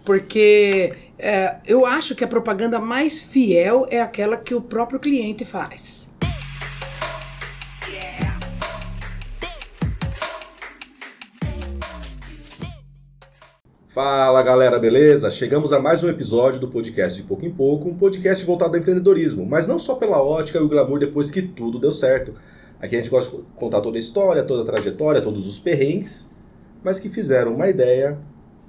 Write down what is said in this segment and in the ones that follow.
porque eu acho que a propaganda mais fiel é aquela que o próprio cliente faz. Fala galera, beleza? Chegamos a mais um episódio do podcast De Pouco em Pouco, um podcast voltado ao empreendedorismo, mas não só pela ótica e o glamour depois que tudo deu certo. Aqui a gente gosta de contar toda a história, toda a trajetória, todos os perrengues, mas que fizeram uma ideia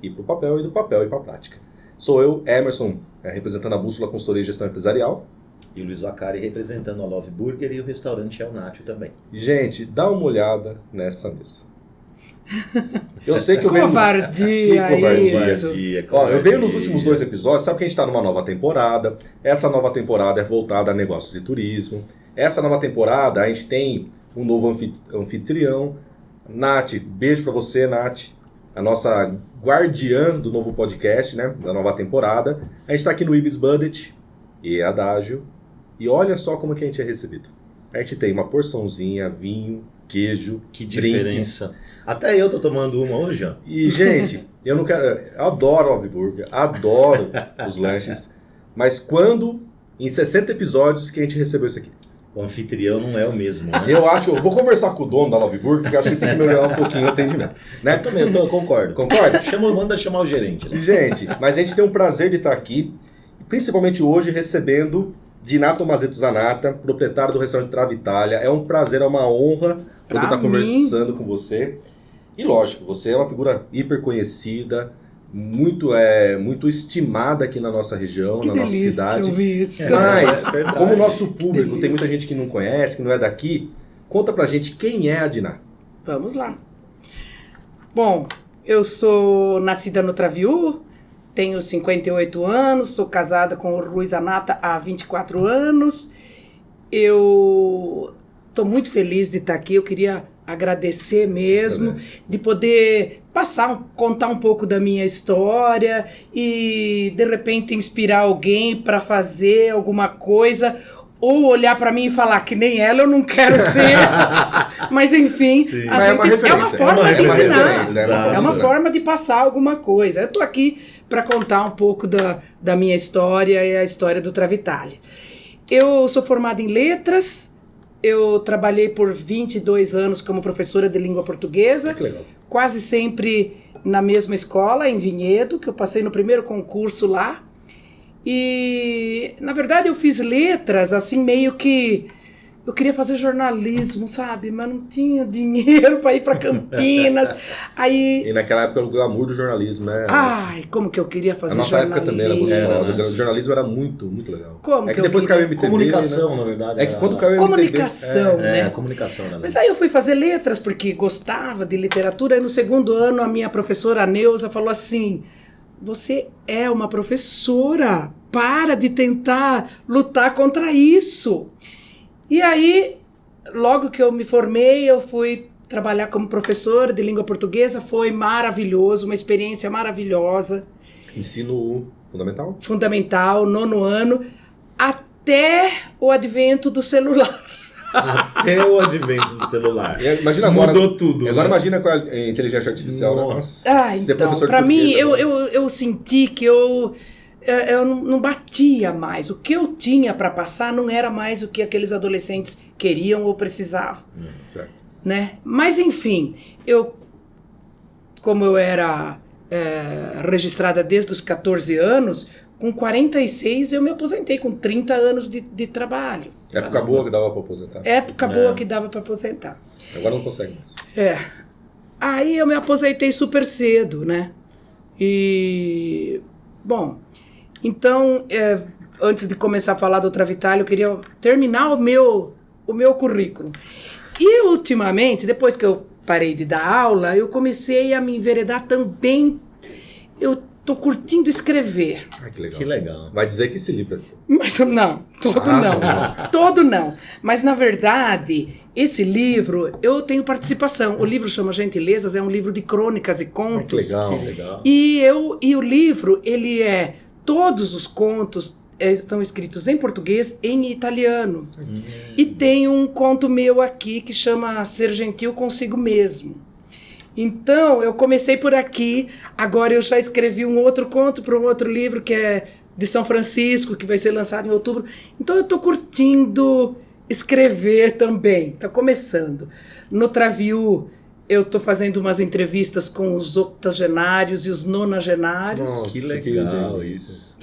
ir pro papel e do papel ir pra prática. Sou eu, Emerson, representando a Bússola Consultoria e Gestão Empresarial. E o Luiz Vacari representando a Love Burger e o restaurante El Nacho também. Gente, dá uma olhada nessa mesa. Eu sei que eu Covardia, isso. Ó, eu venho nos últimos 2 episódios, sabe que a gente está numa nova temporada. Essa nova temporada é voltada a negócios e turismo. Essa nova temporada a gente tem um novo anfitrião. Nath, beijo pra você, Nath. A nossa guardiã do novo podcast, né? Da nova temporada. A gente tá aqui no Ibis Budget e Adágio. E olha só como que a gente é recebido. A gente tem uma porçãozinha, vinho, queijo, que diferença. Drinks. Até eu tô tomando uma hoje, ó. E, gente, eu adoro o Love Burger, adoro os lanches, mas quando, em 60 episódios, que a gente recebeu isso aqui? O anfitrião não é o mesmo, né? Eu acho, eu vou conversar com o dono da Love Burger, porque eu acho que tem que melhorar um pouquinho o atendimento. Né? Eu também, eu concordo. Concorda? Manda chamar o gerente. Né? Gente, mas a gente tem o prazer de estar aqui, principalmente hoje, recebendo Diná Tomazetto Zanatta, proprietário do restaurante Travaitalia. É um prazer, é uma honra poder estar conversando com você. E lógico, você é uma figura hiper conhecida, muito estimada aqui na nossa região, na nossa cidade. Ouvir isso. Mas, como o nosso público tem muita gente que não conhece, que não é daqui, conta pra gente quem é a Diná. Vamos lá. Bom, eu sou nascida no Traviú, tenho 58 anos, sou casada com o Rui Zanatta há 24 anos. Eu estou muito feliz de estar aqui, eu queria agradecer mesmo, de poder contar um pouco da minha história e de repente inspirar alguém para fazer alguma coisa ou olhar para mim e falar que nem ela eu não quero ser, mas enfim, é uma forma de ensinar, é uma forma de passar alguma coisa. Eu estou aqui para contar um pouco da minha história e a história do Travaitalia. Eu sou formada em letras. Eu trabalhei por 22 anos como professora de língua portuguesa, quase sempre na mesma escola, em Vinhedo, que eu passei no primeiro concurso lá. E, na verdade, eu fiz letras, assim, meio que... Eu queria fazer jornalismo, sabe? Mas não tinha dinheiro para ir para Campinas. Aí... E naquela época era o glamour do jornalismo, né? Ai, como que eu queria fazer jornalismo. A nossa época também era muito legal. O jornalismo era muito, muito legal. Como que depois caiu o MTV, comunicação, né? na verdade. É que quando caiu o comunicação, MTV... né? Comunicação, né? Mas aí eu fui fazer letras porque gostava de literatura. E no segundo ano a minha professora Neuza falou assim: você é uma professora, para de tentar lutar contra isso. E aí, logo que eu me formei, eu fui trabalhar como professora de língua portuguesa. Foi maravilhoso, uma experiência maravilhosa. Ensino fundamental? Fundamental, 9º ano, até o advento do celular. Até o advento do celular. Imagina agora, mudou tudo. Agora né? Imagina com a inteligência artificial. Nossa. Né? Então, para mim, eu senti que eu não batia mais. O que eu tinha para passar não era mais o que aqueles adolescentes queriam ou precisavam. Certo. Né? Mas, enfim, como eu era registrada desde os 14 anos, com 46 eu me aposentei, com 30 anos de trabalho. Época boa que dava para aposentar. Época boa que dava para aposentar. Agora não consegue mais. Aí eu me aposentei super cedo, né? E... Bom... Então, antes de começar a falar do Travaitalia, eu queria terminar o meu currículo. E, ultimamente, depois que eu parei de dar aula, eu comecei a me enveredar também. Eu tô curtindo escrever. Que legal. Vai dizer que esse livro Mas não, todo não. Mas, na verdade, esse livro, eu tenho participação. O livro chama Gentilezas, é um livro de crônicas e contos. Que legal. E o livro, ele todos os contos são escritos em português e em italiano. E tem um conto meu aqui que chama Ser Gentil Consigo Mesmo. Então, eu comecei por aqui, agora eu já escrevi um outro conto para um outro livro que é de São Francisco, que vai ser lançado em outubro. Então, eu estou curtindo escrever também, está começando. No Traviú, eu estou fazendo umas entrevistas com os octogenários e os nonagenários. Nossa, Que legal isso.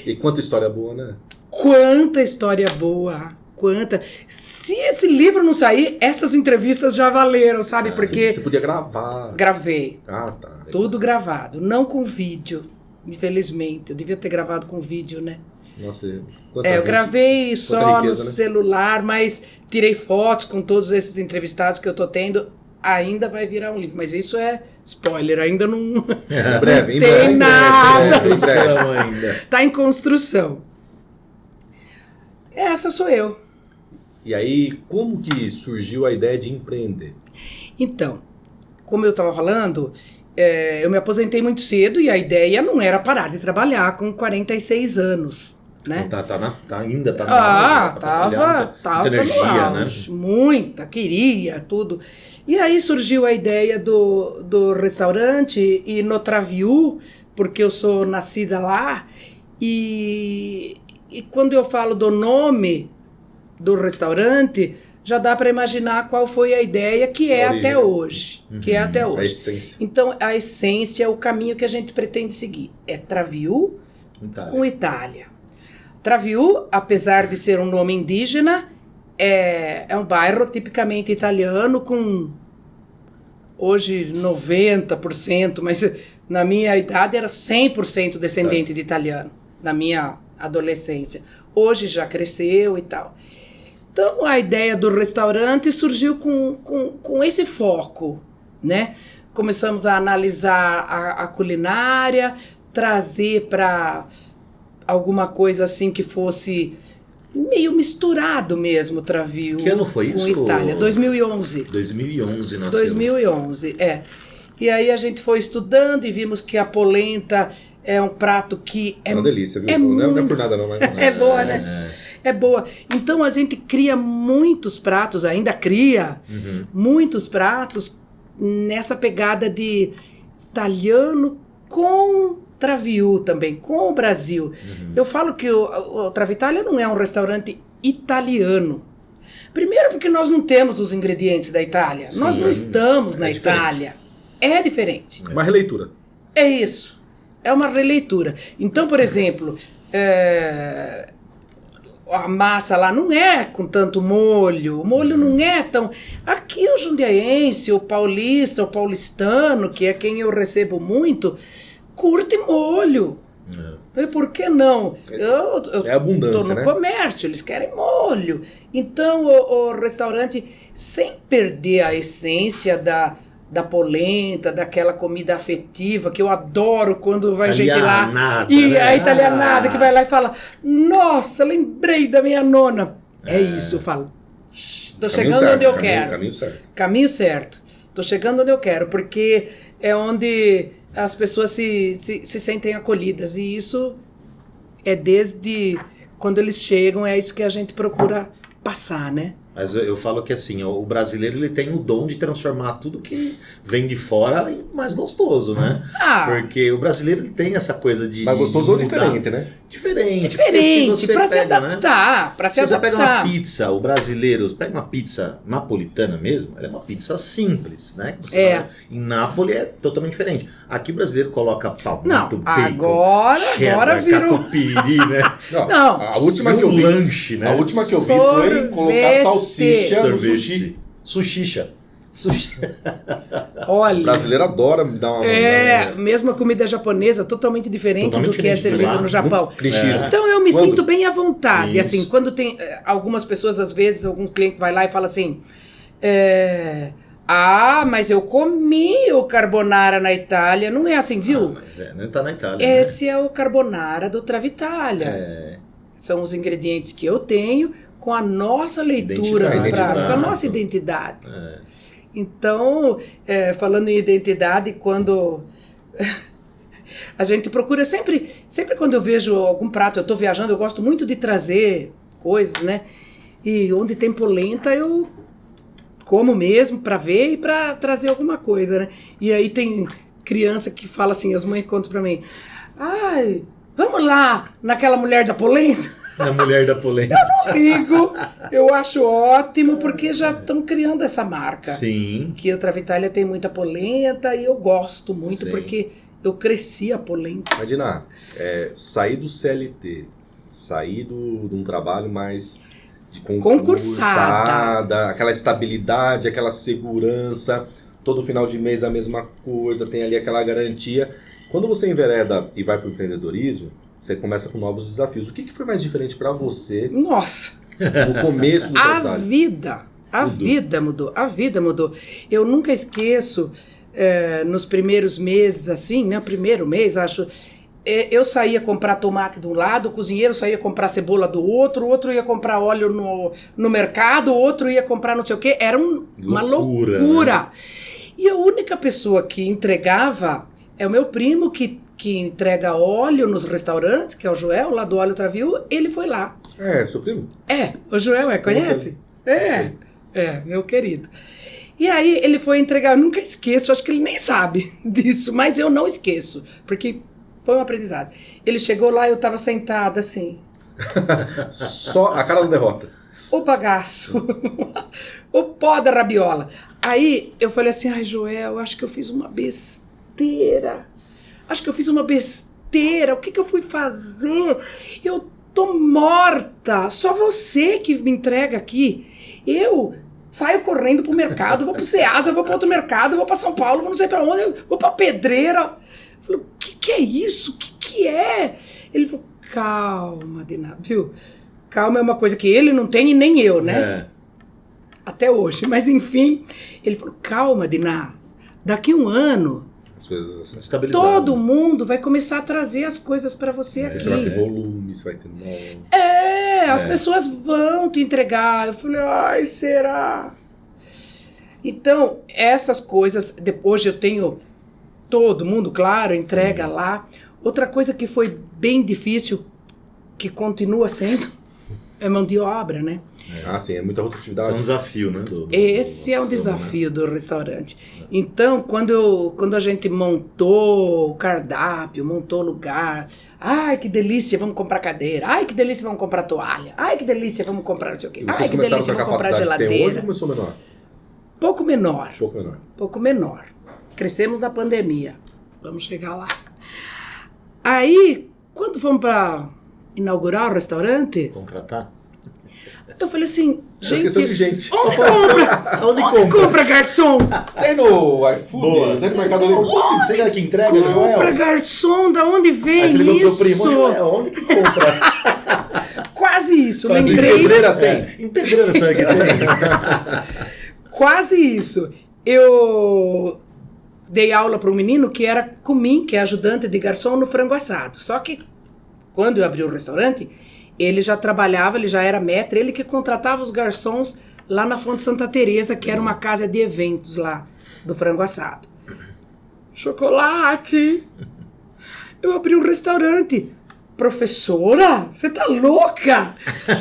E quanta história boa, né? Quanta história boa! Quanta. Se esse livro não sair, essas entrevistas já valeram, sabe? Porque Você podia gravar. gravei. Ah, tá. Tudo gravado, não com vídeo, infelizmente. Eu devia ter gravado com vídeo, né? Nossa, Eu gravei só riqueza, no né? celular, mas tirei fotos com todos esses entrevistados que eu tô tendo. Ainda vai virar um livro, mas isso é spoiler, ainda não, Em breve, em tem breve, nada. em breve. Construção ainda. Tá em construção. Essa sou eu. E aí, como que surgiu a ideia de empreender? Então, como eu estava falando, eu me aposentei muito cedo e a ideia não era parar de trabalhar com 46 anos, né? Ainda tá no auge, pra trabalhar, tava muita energia, no né? auge, muita, queria, tudo. E aí surgiu a ideia do restaurante e no Traviú, porque eu sou nascida lá, e quando eu falo do nome do restaurante, já dá para imaginar qual foi a ideia que é até hoje. Que é até A hoje. essência. Então, a essência, o caminho que a gente pretende seguir é Traviú com Itália. Traviú, apesar de ser um nome indígena, é um bairro tipicamente italiano com hoje 90%, mas na minha idade era 100% descendente de italiano, na minha adolescência. Hoje já cresceu e tal. Então a ideia do restaurante surgiu com esse foco, né? Começamos a analisar a culinária, trazer para alguma coisa assim que fosse meio misturado mesmo, Traviú. Que ano foi com isso? Itália, 2011. 2011 nasceu. 2011, E aí a gente foi estudando e vimos que a polenta é um prato que É uma delícia, viu? é Não é muito- por nada não, mas... É boa, né? É boa. Então a gente cria muitos pratos, ainda cria muitos pratos nessa pegada de italiano com Traviú também, com o Brasil. Eu falo que o Travitália não é um restaurante italiano. Primeiro porque nós não temos os ingredientes da Itália. Nós não estamos na diferente. Itália. É diferente. Uma releitura. É isso. É uma releitura. Então, por exemplo, a massa lá não é com tanto molho. O molho não é tão... Aqui o jundiaense, o paulista, o paulistano, que é quem eu recebo muito, curte molho. E por que não? Eu É abundância, tô no né? comércio, eles querem molho. Então o restaurante, sem perder a essência da polenta, daquela comida afetiva, que eu adoro quando vai gente lá. Italianada, E né? a italianada que vai lá e fala: Nossa, lembrei da minha nona. É isso, eu falo. Tô Caminho chegando certo, onde eu caminho- quero. Caminho certo. Caminho certo. Tô chegando onde eu quero, porque é onde as pessoas se sentem acolhidas. E isso é desde quando eles chegam, é isso que a gente procura passar, né? Mas eu falo que assim, o brasileiro ele tem o dom de transformar tudo que vem de fora em mais gostoso, né? Porque o brasileiro ele tem essa coisa de... Mas gostoso ou de mudar. diferente, né? Diferente. Diferente, porque se você pra se pega, né? adaptar. Pra se Se você pega uma adaptar. pizza, o brasileiro, você pega uma pizza napolitana mesmo, ela é uma pizza simples, né? Que você É. vai- em Nápoles é totalmente diferente. Aqui o brasileiro coloca palmito, Não, bacon, agora cheddar, virou. catupiry, né? Não, A última que eu Um vi... lanche, né? A última que eu vi foi Sorvete. colocar salsicha no Sorvete. sushi. Sushicha. Sushi. O Olha. brasileiro adora me dar uma... Mesmo a comida japonesa, totalmente diferente Totalmente do que é diferente de servido lá. no Japão. Clichês. Então eu me Quando? sinto bem à vontade. Isso. Assim, quando tem algumas pessoas, às vezes, algum cliente vai lá e fala assim: mas eu comi o carbonara na Itália. Não é assim, viu? Mas não tá na Itália, né? Esse é o carbonara do Travitália. São os ingredientes que eu tenho com a nossa leitura do Identidade, prato, com a exato. nossa identidade. Então, falando em identidade, quando a gente procura sempre quando eu vejo algum prato, eu estou viajando, eu gosto muito de trazer coisas, né? E onde tem polenta, eu como mesmo para ver e para trazer alguma coisa, né? E aí tem criança que fala assim, as mães contam para mim, ai, vamos lá naquela mulher da polenta? Na mulher da polenta. Eu não ligo, eu acho ótimo, porque já estão criando essa marca. Sim. Que o Travaitalia tem muita polenta e eu gosto muito, Sim. porque eu cresci a polenta. Imagina, sair do CLT, sair de um trabalho mais de concursada, aquela estabilidade, aquela segurança, todo final de mês a mesma coisa, tem ali aquela garantia. Quando você envereda e vai para o empreendedorismo, você começa com novos desafios. O que foi mais diferente para você Nossa! no começo do Travaitalia? A vida mudou. Eu nunca esqueço, nos primeiros meses, assim, né? O primeiro mês, acho, eu saía comprar tomate de um lado, o cozinheiro saía comprar cebola do outro, o outro ia comprar óleo no mercado, o outro ia comprar não sei o quê. Era uma loucura. Né? E a única pessoa que entregava é o meu primo, que entrega óleo nos restaurantes, que é o Joel, lá do Óleo Traviú. Ele foi lá. Seu primo? O Joel, conhece? Meu querido. E aí ele foi entregar, eu nunca esqueço, acho que ele nem sabe disso, mas eu não esqueço, porque foi um aprendizado. Ele chegou lá e eu tava sentada assim. Só a cara da derrota. O bagaço. O pó da rabiola. Aí eu falei assim, ai Joel, acho que eu fiz uma besteira. O que eu fui fazer? Eu tô morta. Só você que me entrega aqui. Eu saio correndo pro mercado, vou pro Ceasa, vou pro outro mercado, vou pra São Paulo, vou não sei pra onde, vou pra Pedreira. Eu falei, o que é isso? O que é? Ele falou, calma, Diná, viu? Calma é uma coisa que ele não tem e nem eu, né? Até hoje. Mas enfim, ele falou, calma, Diná, daqui 1 ano todo mundo vai começar a trazer as coisas para você aqui. Você vai ter volume, você vai ter nome. As pessoas vão te entregar. Eu falei, ai, será? Então, essas coisas, hoje eu tenho todo mundo, claro, entrega lá. Outra coisa que foi bem difícil, que continua sendo, é mão de obra, né? Sim, é muita rotatividade. Isso é um desafio, né? Esse é um desafio do restaurante. Então, quando a gente montou o cardápio, montou o lugar, ai, que delícia, vamos comprar cadeira, ai, que delícia, vamos comprar toalha, ai, que delícia, vamos comprar não sei o quê, ai, que delícia, vamos comprar geladeira. Que hoje ou começou menor? Pouco menor. Crescemos na pandemia. Vamos chegar lá. Aí, quando fomos para inaugurar o restaurante... Contratar? Eu falei assim, gente... Esqueceu de gente. Onde compra, garçom? Tem no iFood, tem no Mercado Livre. Você é que entrega, compra, garçom, da onde vem aí você ligou isso? Pro seu primo, onde que compra? Quase isso, lembrei. Em Pedreira tem. Em Pedreira sabe que tem. Quase isso. Eu dei aula para um menino que era comigo, que é ajudante de garçom no frango assado. Só que quando eu abri o restaurante... Ele já trabalhava, ele já era maître, ele que contratava os garçons lá na Fonte Santa Teresa, que era uma casa de eventos lá, do frango assado. Chocolate! Eu abri um restaurante. Professora, você tá louca?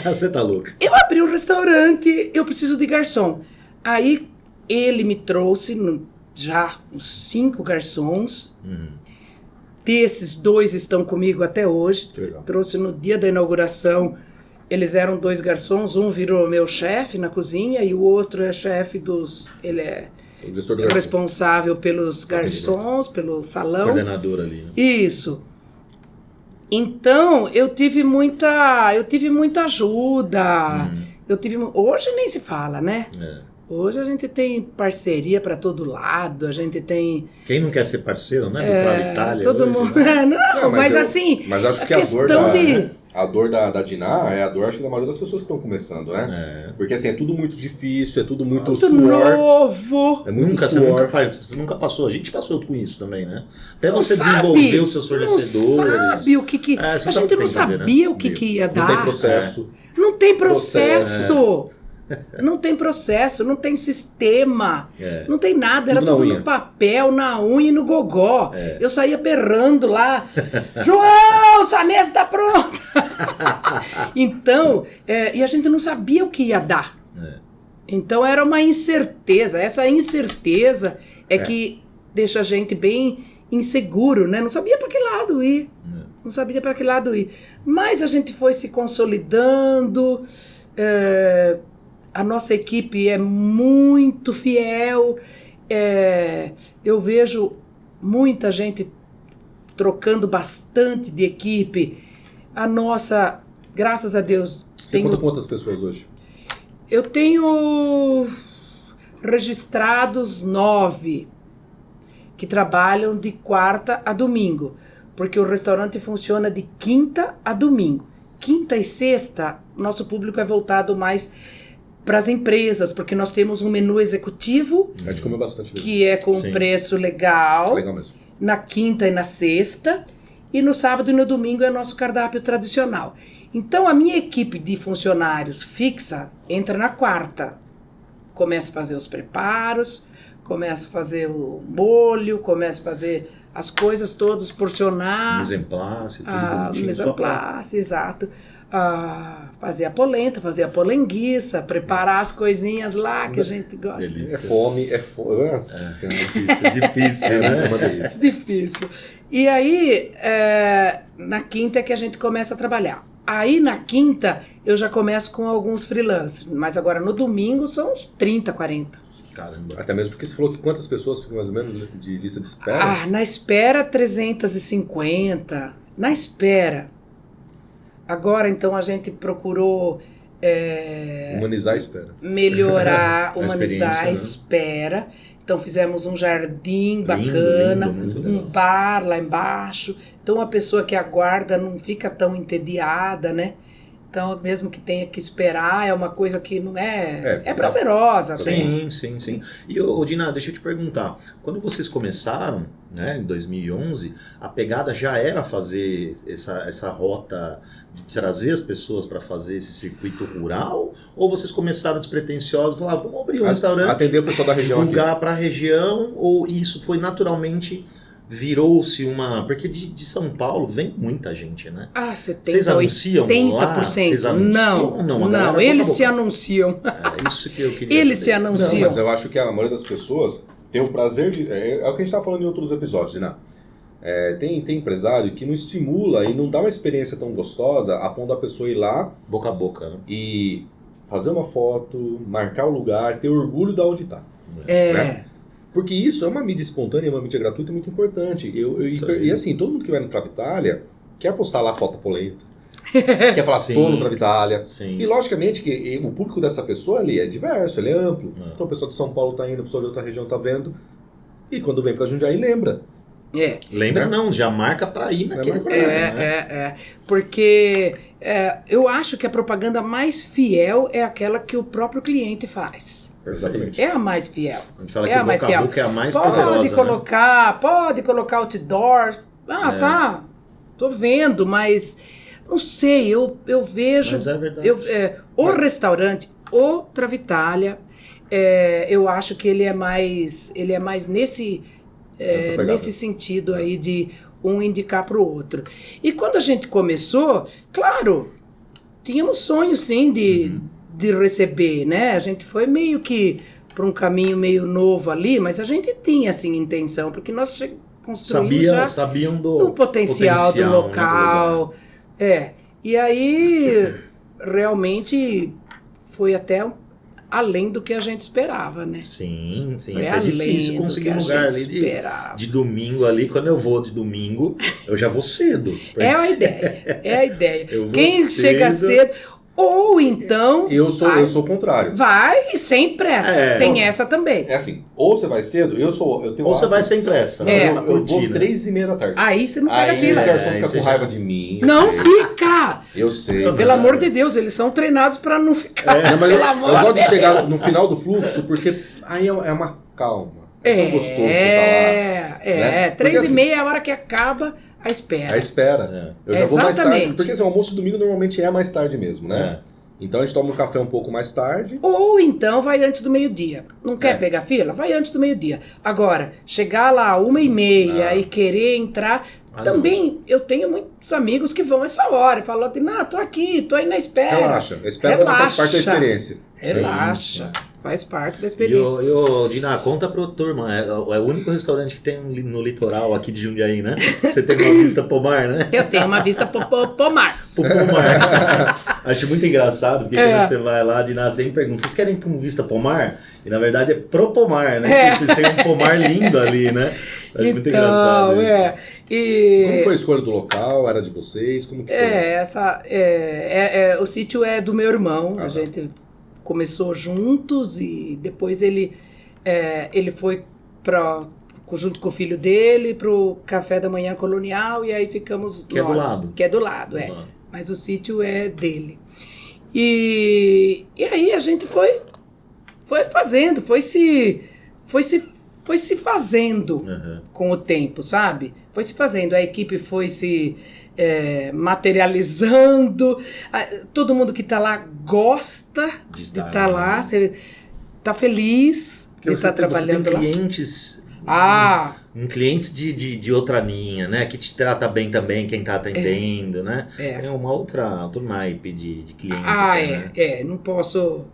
Você tá louca. Eu abri um restaurante, eu preciso de garçom. Aí ele me trouxe já uns 5 garçons. Desses 2 estão comigo até hoje. Trouxe no dia da inauguração. Eles eram 2 garçons. Um virou meu chefe na cozinha e o outro é chefe dos... Ele é responsável pelos garçons, pelo salão. Coordenador ali, né? Isso. Então, eu tive muita ajuda. Hoje nem se fala, né? Hoje a gente tem parceria para todo lado, a gente tem... Quem não quer ser parceiro, né? Do Travaitalia todo hoje, mundo... Né? Mas assim... Mas acho que a dor da Diná é a dor, acho que da maioria das pessoas que estão começando, né? Porque assim, é tudo muito difícil, é tudo muito suor. Novo. É muito suor. Você nunca passou, a gente passou com isso também, né? Até você desenvolver os seus fornecedores. Não sabe o que... a gente não sabia o que ia dar. Não tem processo. Não tem processo. Não tem processo, não tem sistema, não tem nada, era tudo no papel, na unha e no gogó. Eu saía berrando lá, João, sua mesa tá pronta. Então, e a gente não sabia o que ia dar. Então era uma incerteza. Essa incerteza é que deixa a gente bem inseguro, né? Não sabia para que lado ir. Não sabia para que lado ir. Mas a gente foi se consolidando. A nossa equipe é muito fiel. Eu vejo muita gente trocando bastante de equipe. A nossa, graças a Deus... Você conta quantas pessoas hoje? Eu tenho registrados 9 que trabalham de quarta a domingo, porque o restaurante funciona de quinta a domingo. Quinta e sexta, nosso público é voltado mais para as empresas, porque nós temos um menu executivo, a gente come bastante mesmo, que é com um preço legal, legal mesmo. Na quinta e na sexta, e no sábado e no domingo é nosso cardápio tradicional. Então a minha equipe de funcionários fixa entra na quarta, começa a fazer os preparos, começa a fazer o molho, começa a fazer as coisas todas, porcionar. Mise en place, tudo bonitinho. Mise en place, exato. Fazer a polenta, fazer a polenguiça, preparar as coisinhas lá que a gente gosta. Delícia. É fome. Nossa, difícil, né? É uma delícia. Difícil. E aí, na quinta é que a gente começa a trabalhar. Aí na quinta eu já começo com alguns freelancers, mas agora no domingo são uns 30, 40. Caramba. Até mesmo porque você falou que quantas pessoas ficam mais ou menos de lista de espera? Na espera 350, na espera. Agora então a gente procurou humanizar a espera. Melhorar, humanizar a né? espera. Então fizemos um jardim bacana, um bar lá embaixo. Então a pessoa que aguarda não fica tão entediada, né? Então mesmo que tenha que esperar, é uma coisa que não é prazerosa. Sim. E Dina, deixa eu te perguntar, quando vocês começaram, né, em 2011, a pegada já era fazer essa rota de trazer as pessoas para fazer esse circuito rural? Ou vocês começaram despretensiosos, falaram, vamos abrir um restaurante, atender o pessoal da região, divulgar para a região, ou isso foi naturalmente, virou-se uma... Porque de São Paulo vem muita gente, né? 70%, vocês anunciam 80%. lá? Vocês anunciam? Não, eles se anunciam. É isso que eu queria Eles saber. se anunciam. Não, mas eu acho que a maioria das pessoas tem o prazer de... É o que a gente estava falando em outros episódios, né? Tem empresário que não estimula e não dá uma experiência tão gostosa a ponto da pessoa ir lá... Boca a boca, né? E fazer uma foto, marcar o lugar, ter orgulho de onde está. Né? Porque isso é uma mídia espontânea, uma mídia gratuita muito importante. E assim, todo mundo que vai no Travitalia quer postar lá foto polenta. Quer falar, tô no Travitalia. Sim. E logicamente que o público dessa pessoa ali é diverso, ele é amplo. Então a pessoa de São Paulo está indo, a pessoa de outra região está vendo. E quando vem para Jundiaí, lembra. Lembra não, já marca para ir naquele lugar, né? Porque eu acho que a propaganda mais fiel é aquela que o próprio cliente faz. Exatamente. É a mais fiel. A gente fala que o boca a boca é a mais poderosa. Pode colocar outdoor. Tá, tô vendo, mas não sei, eu vejo... Mas é verdade. O restaurante, o Travitalia, eu acho que ele é mais nesse sentido aí de um indicar para o outro. E quando a gente começou, claro, tínhamos sonhos sim de receber, né? A gente foi meio que para um caminho meio novo ali, mas a gente tinha assim intenção, porque nós construímos sabiam do potencial do local. Né? E aí realmente foi até além do que a gente esperava, né? Sim. É difícil conseguir um lugar ali de domingo ali. Quando eu vou de domingo, eu já vou cedo. É a ideia. Quem chega cedo... Ou então... Eu sou o contrário. Vai sem pressa. Tem essa também. É assim, ou você vai cedo, eu tenho ou você vai sem pressa. Eu vou 3:30 da tarde. Aí você não pega fila. Aí o garçom fica com raiva de mim. Não fica! Eu sei. Pelo amor de Deus, eles são treinados pra não ficar. Mas eu gosto de chegar no final do fluxo, porque aí é uma calma. É tão gostoso você tá lá. Né? 3:30 é a hora que acaba... A espera. Eu já vou mais tarde. Porque assim, o almoço de domingo normalmente é mais tarde mesmo, né? Então a gente toma um café um pouco mais tarde. Ou então vai antes do meio-dia. Não quer pegar fila? Vai antes do meio-dia. Agora, chegar lá 1:30 e querer entrar... também eu tenho muitos amigos que vão essa hora e falam assim, tô aqui, tô aí na espera. Relaxa. A espera faz parte da experiência. Relaxa. Faz parte da experiência. Dina, conta pro turma, é o único restaurante que tem no litoral aqui de Jundiaí, né? Você tem uma vista pro mar, né? Eu tenho uma vista pro mar. Pro mar. Acho muito engraçado, porque quando você vai lá, Dina sempre pergunta, vocês querem ir pra uma vista pro mar? E na verdade é pro pomar, né? Porque vocês têm um pomar lindo ali, né? Acho muito engraçado isso. Como foi a escolha do local? Era de vocês? Como que foi? O sítio é do meu irmão. A gente começou juntos e depois ele foi junto com o filho dele pro café da manhã colonial e aí ficamos que nós. É do lado. Que é do lado, Mas o sítio é dele. E aí a gente foi fazendo, foi se fazendo com o tempo, sabe? Foi se fazendo, a equipe foi se materializando, todo mundo que está lá gosta de estar lá, você está feliz de estar trabalhando lá. Você tem clientes... clientes de outra linha, né? Que te trata bem também, quem tá atendendo, né? É uma outro naipe de clientes. Né? Não posso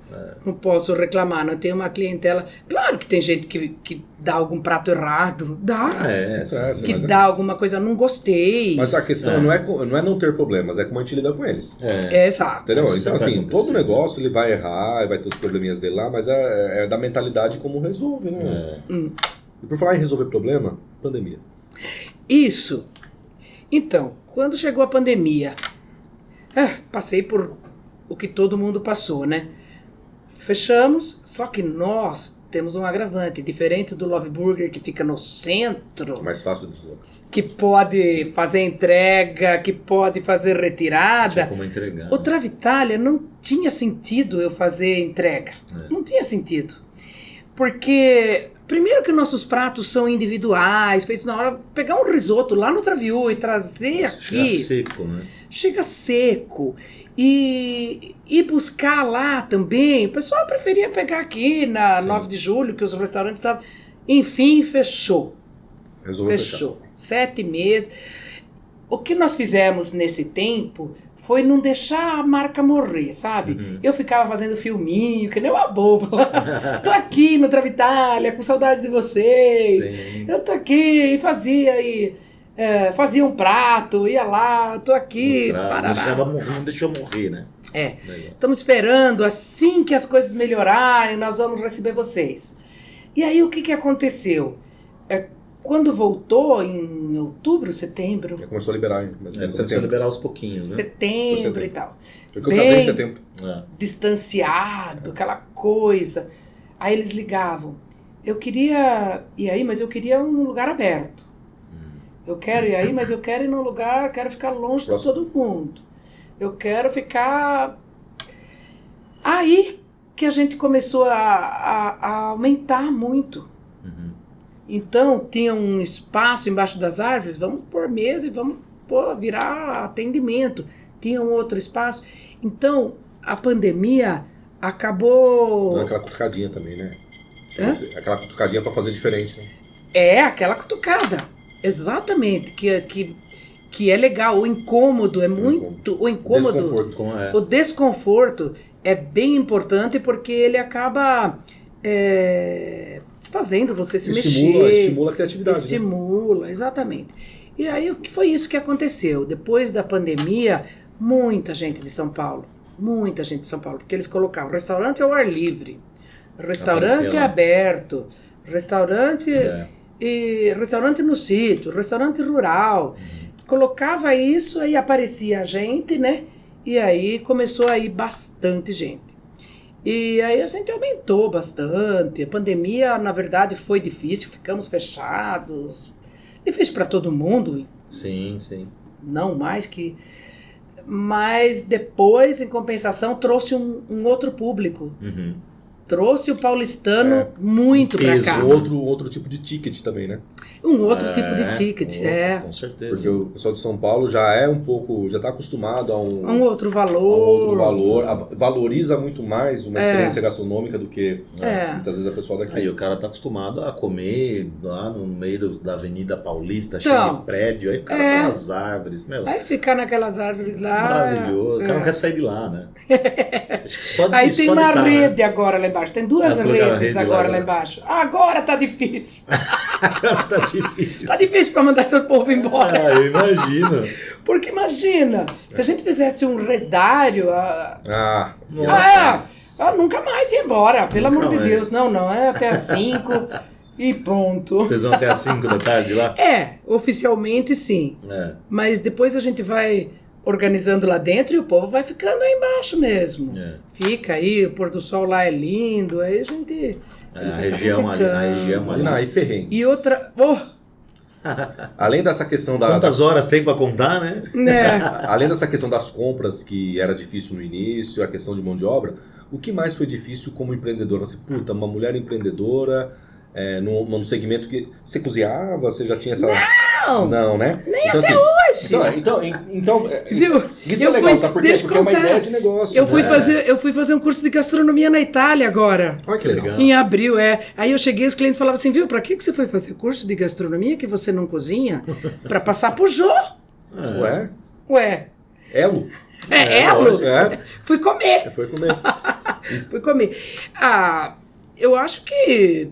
reclamar, não tem uma clientela. Claro que tem gente que dá algum prato errado, dá alguma coisa, não gostei. Mas a questão não é não ter problemas, é como a gente lida com eles. Exato. Entendeu? Então, assim, todo negócio ele vai errar, vai ter os probleminhas dele lá, mas é da mentalidade como resolve, né? E por falar em resolver problema, pandemia. Isso. Então, quando chegou a pandemia, passei por o que todo mundo passou, né? Fechamos, só que nós temos um agravante, diferente do Love Burger, que fica no centro. Mais fácil de dizer. Que pode fazer entrega, que pode fazer retirada. Tinha como entregar. O Travaitalia não tinha sentido eu fazer entrega. Não tinha sentido. Porque... Primeiro que nossos pratos são individuais, feitos na hora. Pegar um risoto lá no Traviú e trazer aqui... Chega seco, né? Chega seco. E buscar lá também. O pessoal preferia pegar aqui na 9 de julho, que os restaurantes estavam... Enfim, fechou. Fechou. 7 meses. O que nós fizemos nesse tempo... foi não deixar a marca morrer, sabe? Eu ficava fazendo filminho, que nem uma boba. Tô aqui no Travaitalia, com saudade de vocês. Sim. Eu tô aqui e fazia um prato, ia lá, tô aqui. Não deixou morrer, né? Estamos esperando, assim que as coisas melhorarem, nós vamos receber vocês. E aí o que aconteceu? Quando voltou, em outubro, setembro... Já começou a liberar, começou a liberar aos pouquinhos, né? Setembro e tal. Porque eu casei em setembro. Distanciado, aquela coisa. Aí eles ligavam. Eu queria ir aí, mas eu queria um lugar aberto. Eu quero ir aí, mas eu quero ir num lugar, quero ficar longe de todo mundo. Eu quero ficar... Aí que a gente começou a aumentar muito. Então, tinha um espaço embaixo das árvores, vamos pôr mesa e vamos virar atendimento. Tinha um outro espaço. Então, a pandemia acabou... Aquela cutucadinha também, né? Aquela cutucadinha para fazer diferente, né? Aquela cutucada. Exatamente. Que é legal. O incômodo é muito... O incômodo... O desconforto é bem importante porque ele acaba... fazendo você se mexer. Estimula a criatividade. Estimula, exatamente. E aí, o que foi isso que aconteceu? Depois da pandemia, muita gente de São Paulo, porque eles colocavam restaurante ao ar livre, restaurante aberto, restaurante no sítio, restaurante rural. Colocava isso, aí aparecia a gente, né? E aí começou a ir bastante gente. E aí a gente aumentou bastante. A pandemia, na verdade, foi difícil. Ficamos fechados. Difícil para todo mundo. Sim. Não mais que... Mas depois, em compensação, trouxe um outro público. Trouxe o paulistano muito para cá. Outro tipo de ticket também, né? Um outro tipo de ticket, Com certeza. Porque o pessoal de São Paulo já é já está acostumado a um outro valor. Valoriza muito mais uma experiência gastronômica do que muitas vezes a pessoa daqui. Aí o cara está acostumado a comer lá no meio da Avenida Paulista, cheio de prédio, aí o cara tá nas árvores. Aí ficar naquelas árvores lá... Maravilhoso. O cara não quer sair de lá, né? Aí tem uma rede agora lá embaixo. Tem 2 colocaram a redes rede agora lá lá embaixo. Agora tá difícil. Tá difícil. Tá difícil pra mandar seu povo embora. Eu imagino. Porque imagina, se a gente fizesse um redário... Nossa. nunca mais ia embora, pelo Nunca amor de mais. Deus. Não, é até às 5 e ponto. Vocês vão até às 5 da tarde lá? Oficialmente sim. É. Mas depois a gente vai organizando lá dentro e o povo vai ficando aí embaixo mesmo. É. Fica aí, o pôr do sol lá é lindo, aí a gente... eles A acabam região ali, a ficando. região ali. E perrengues. E outra... Além dessa questão da... Quantas horas tem pra contar, né? Além dessa questão das compras, que era difícil no início, a questão de mão de obra, o que mais foi difícil como empreendedora? Assim, uma mulher empreendedora, num segmento que... Você cozinhava? Você já tinha essa... Não, né? Nem então, até assim, hoje. Então Viu? isso é legal, sabe por quê? Deixa eu Porque é uma contar. ideia de negócio. Eu né? fui fazer um curso de gastronomia na Itália agora. Olha que legal. Em abril, Aí eu cheguei, os clientes falavam assim, viu, pra que você foi fazer curso de gastronomia que você não cozinha? Pra passar pro Jô. Ué. Elo? Elo? É. Fui comer. Foi comer. Fui comer. Eu acho que...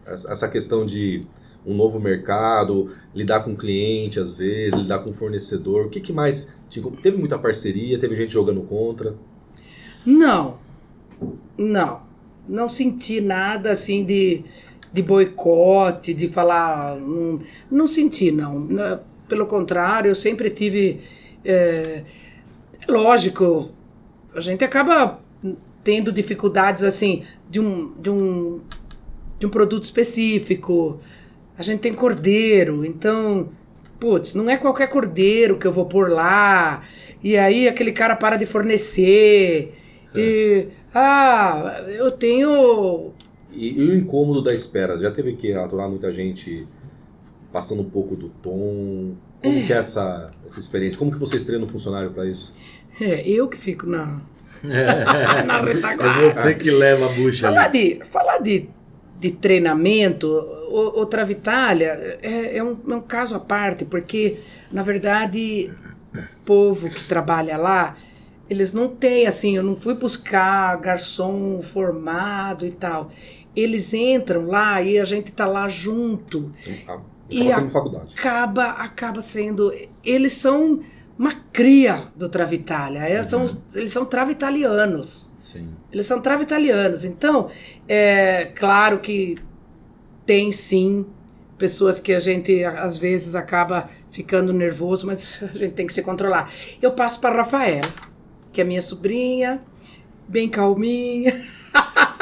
Essa questão de um novo mercado, lidar com cliente às vezes, lidar com fornecedor, o que mais? Teve muita parceria, teve gente jogando contra? Não senti nada assim de boicote, de falar, não senti não, pelo contrário, eu sempre tive, lógico, a gente acaba tendo dificuldades assim, de um produto específico. A gente tem cordeiro, então, não é qualquer cordeiro que eu vou pôr lá, e aí aquele cara para de fornecer, eu tenho... E o incômodo da espera? Já teve que aturar muita gente passando um pouco do tom? Como que é essa experiência? Como que vocês treinam um funcionário para isso? Eu que fico na retaguarda. É você que leva a bucha ali. Falar de treinamento, o Travatalia é um caso à parte, porque, na verdade, o povo que trabalha lá, eles não têm, assim, eu não fui buscar garçom formado e tal. Eles entram lá e a gente tá lá junto. Acaba sendo faculdade. Acaba sendo... Eles são uma cria do Travatalia. Eles são travaitalianos. Sim. Eles são travaitalianos. Então, claro que tem sim pessoas que a gente às vezes acaba ficando nervoso, mas a gente tem que se controlar. Eu passo para a Rafaela, que é minha sobrinha, bem calminha.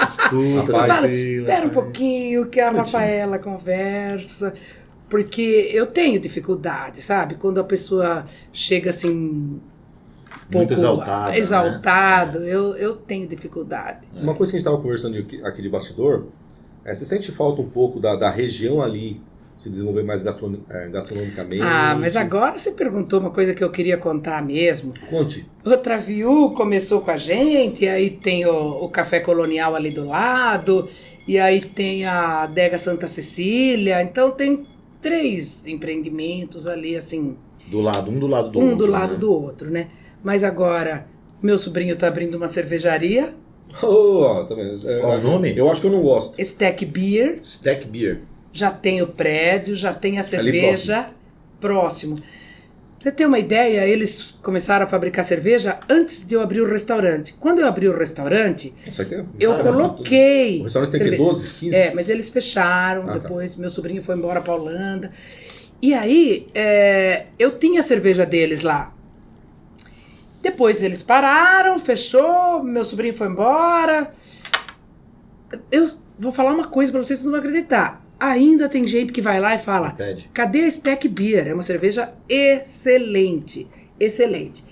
Escuta, espera um pouquinho que a Rafaela conversa, porque eu tenho dificuldade, sabe? Quando a pessoa chega assim... Muito exaltado, né? eu tenho dificuldade. Uma coisa que a gente estava conversando aqui de bastidor, você sente falta um pouco da região ali se desenvolver mais gastronomicamente? Mas agora você perguntou uma coisa que eu queria contar mesmo. Conte. O Traviú começou com a gente, aí tem o Café Colonial ali do lado, e aí tem a Adega Santa Cecília, então tem 3 empreendimentos ali, assim... Um do lado do outro. Um do lado do outro, né? Mas agora, meu sobrinho tá abrindo uma cervejaria. Tá vendo? Qual o nome? Eu acho que eu não gosto. Stack Beer. Stack Beer. Já tem o prédio, já tem a cerveja. Próximo. Pra você ter uma ideia, eles começaram a fabricar cerveja antes de eu abrir o restaurante. Quando eu abri o restaurante, eu coloquei... O restaurante tem que 12, 15? Mas eles fecharam depois. Meu sobrinho foi embora pra Holanda. E aí, eu tinha a cerveja deles lá. Depois eles pararam, fechou, meu sobrinho foi embora. Eu vou falar uma coisa pra vocês não vão acreditar. Ainda tem gente que vai lá e fala, cadê a Stack Beer? É uma cerveja excelente, excelente.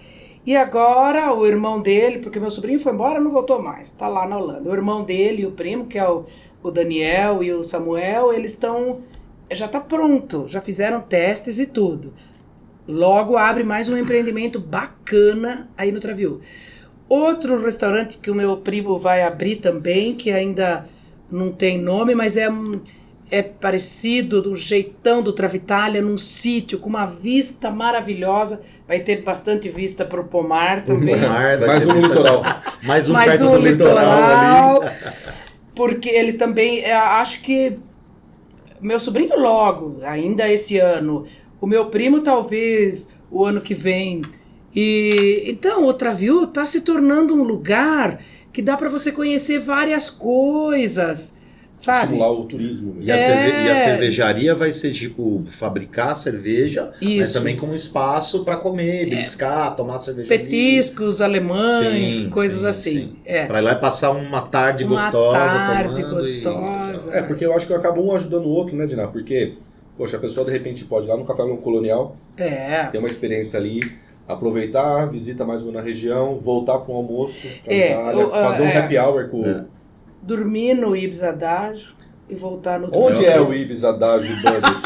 E agora o irmão dele, porque meu sobrinho foi embora, não voltou mais, tá lá na Holanda. O irmão dele e o primo, que é o Daniel e o Samuel, eles estão... Já tá pronto, já fizeram testes e tudo. Logo abre mais um empreendimento bacana aí no Traviú. Outro restaurante que o meu primo vai abrir também, que ainda não tem nome, mas é parecido do jeitão do Travatalia, num sítio com uma vista maravilhosa, Vai ter bastante vista para o Pomar também. Mais um no litoral. Mais um Mais perto um do litoral ali. Porque ele também, acho que meu sobrinho logo, ainda esse ano, o meu primo talvez o ano que vem. E então o Traviú está se tornando um lugar que dá para você conhecer várias coisas, sabe? Estimular o turismo. E a cervejaria vai ser tipo fabricar cerveja, mas também com um espaço para comer, beliscar, tomar cerveja. Petiscos alemães, sim, coisas sim, assim. sim. Para ir lá e passar uma tarde gostosa. Gostosa. Porque eu acho que acaba um ajudando o outro, né, Diná? Porque, poxa, a pessoa de repente pode ir lá no Café Colonial, ter uma experiência ali, aproveitar, visita mais uma na região, voltar para um almoço, fazer um happy hour com... Dormir no Ibis Adágio e voltar no outro Onde é o Ibis Adágio Budget?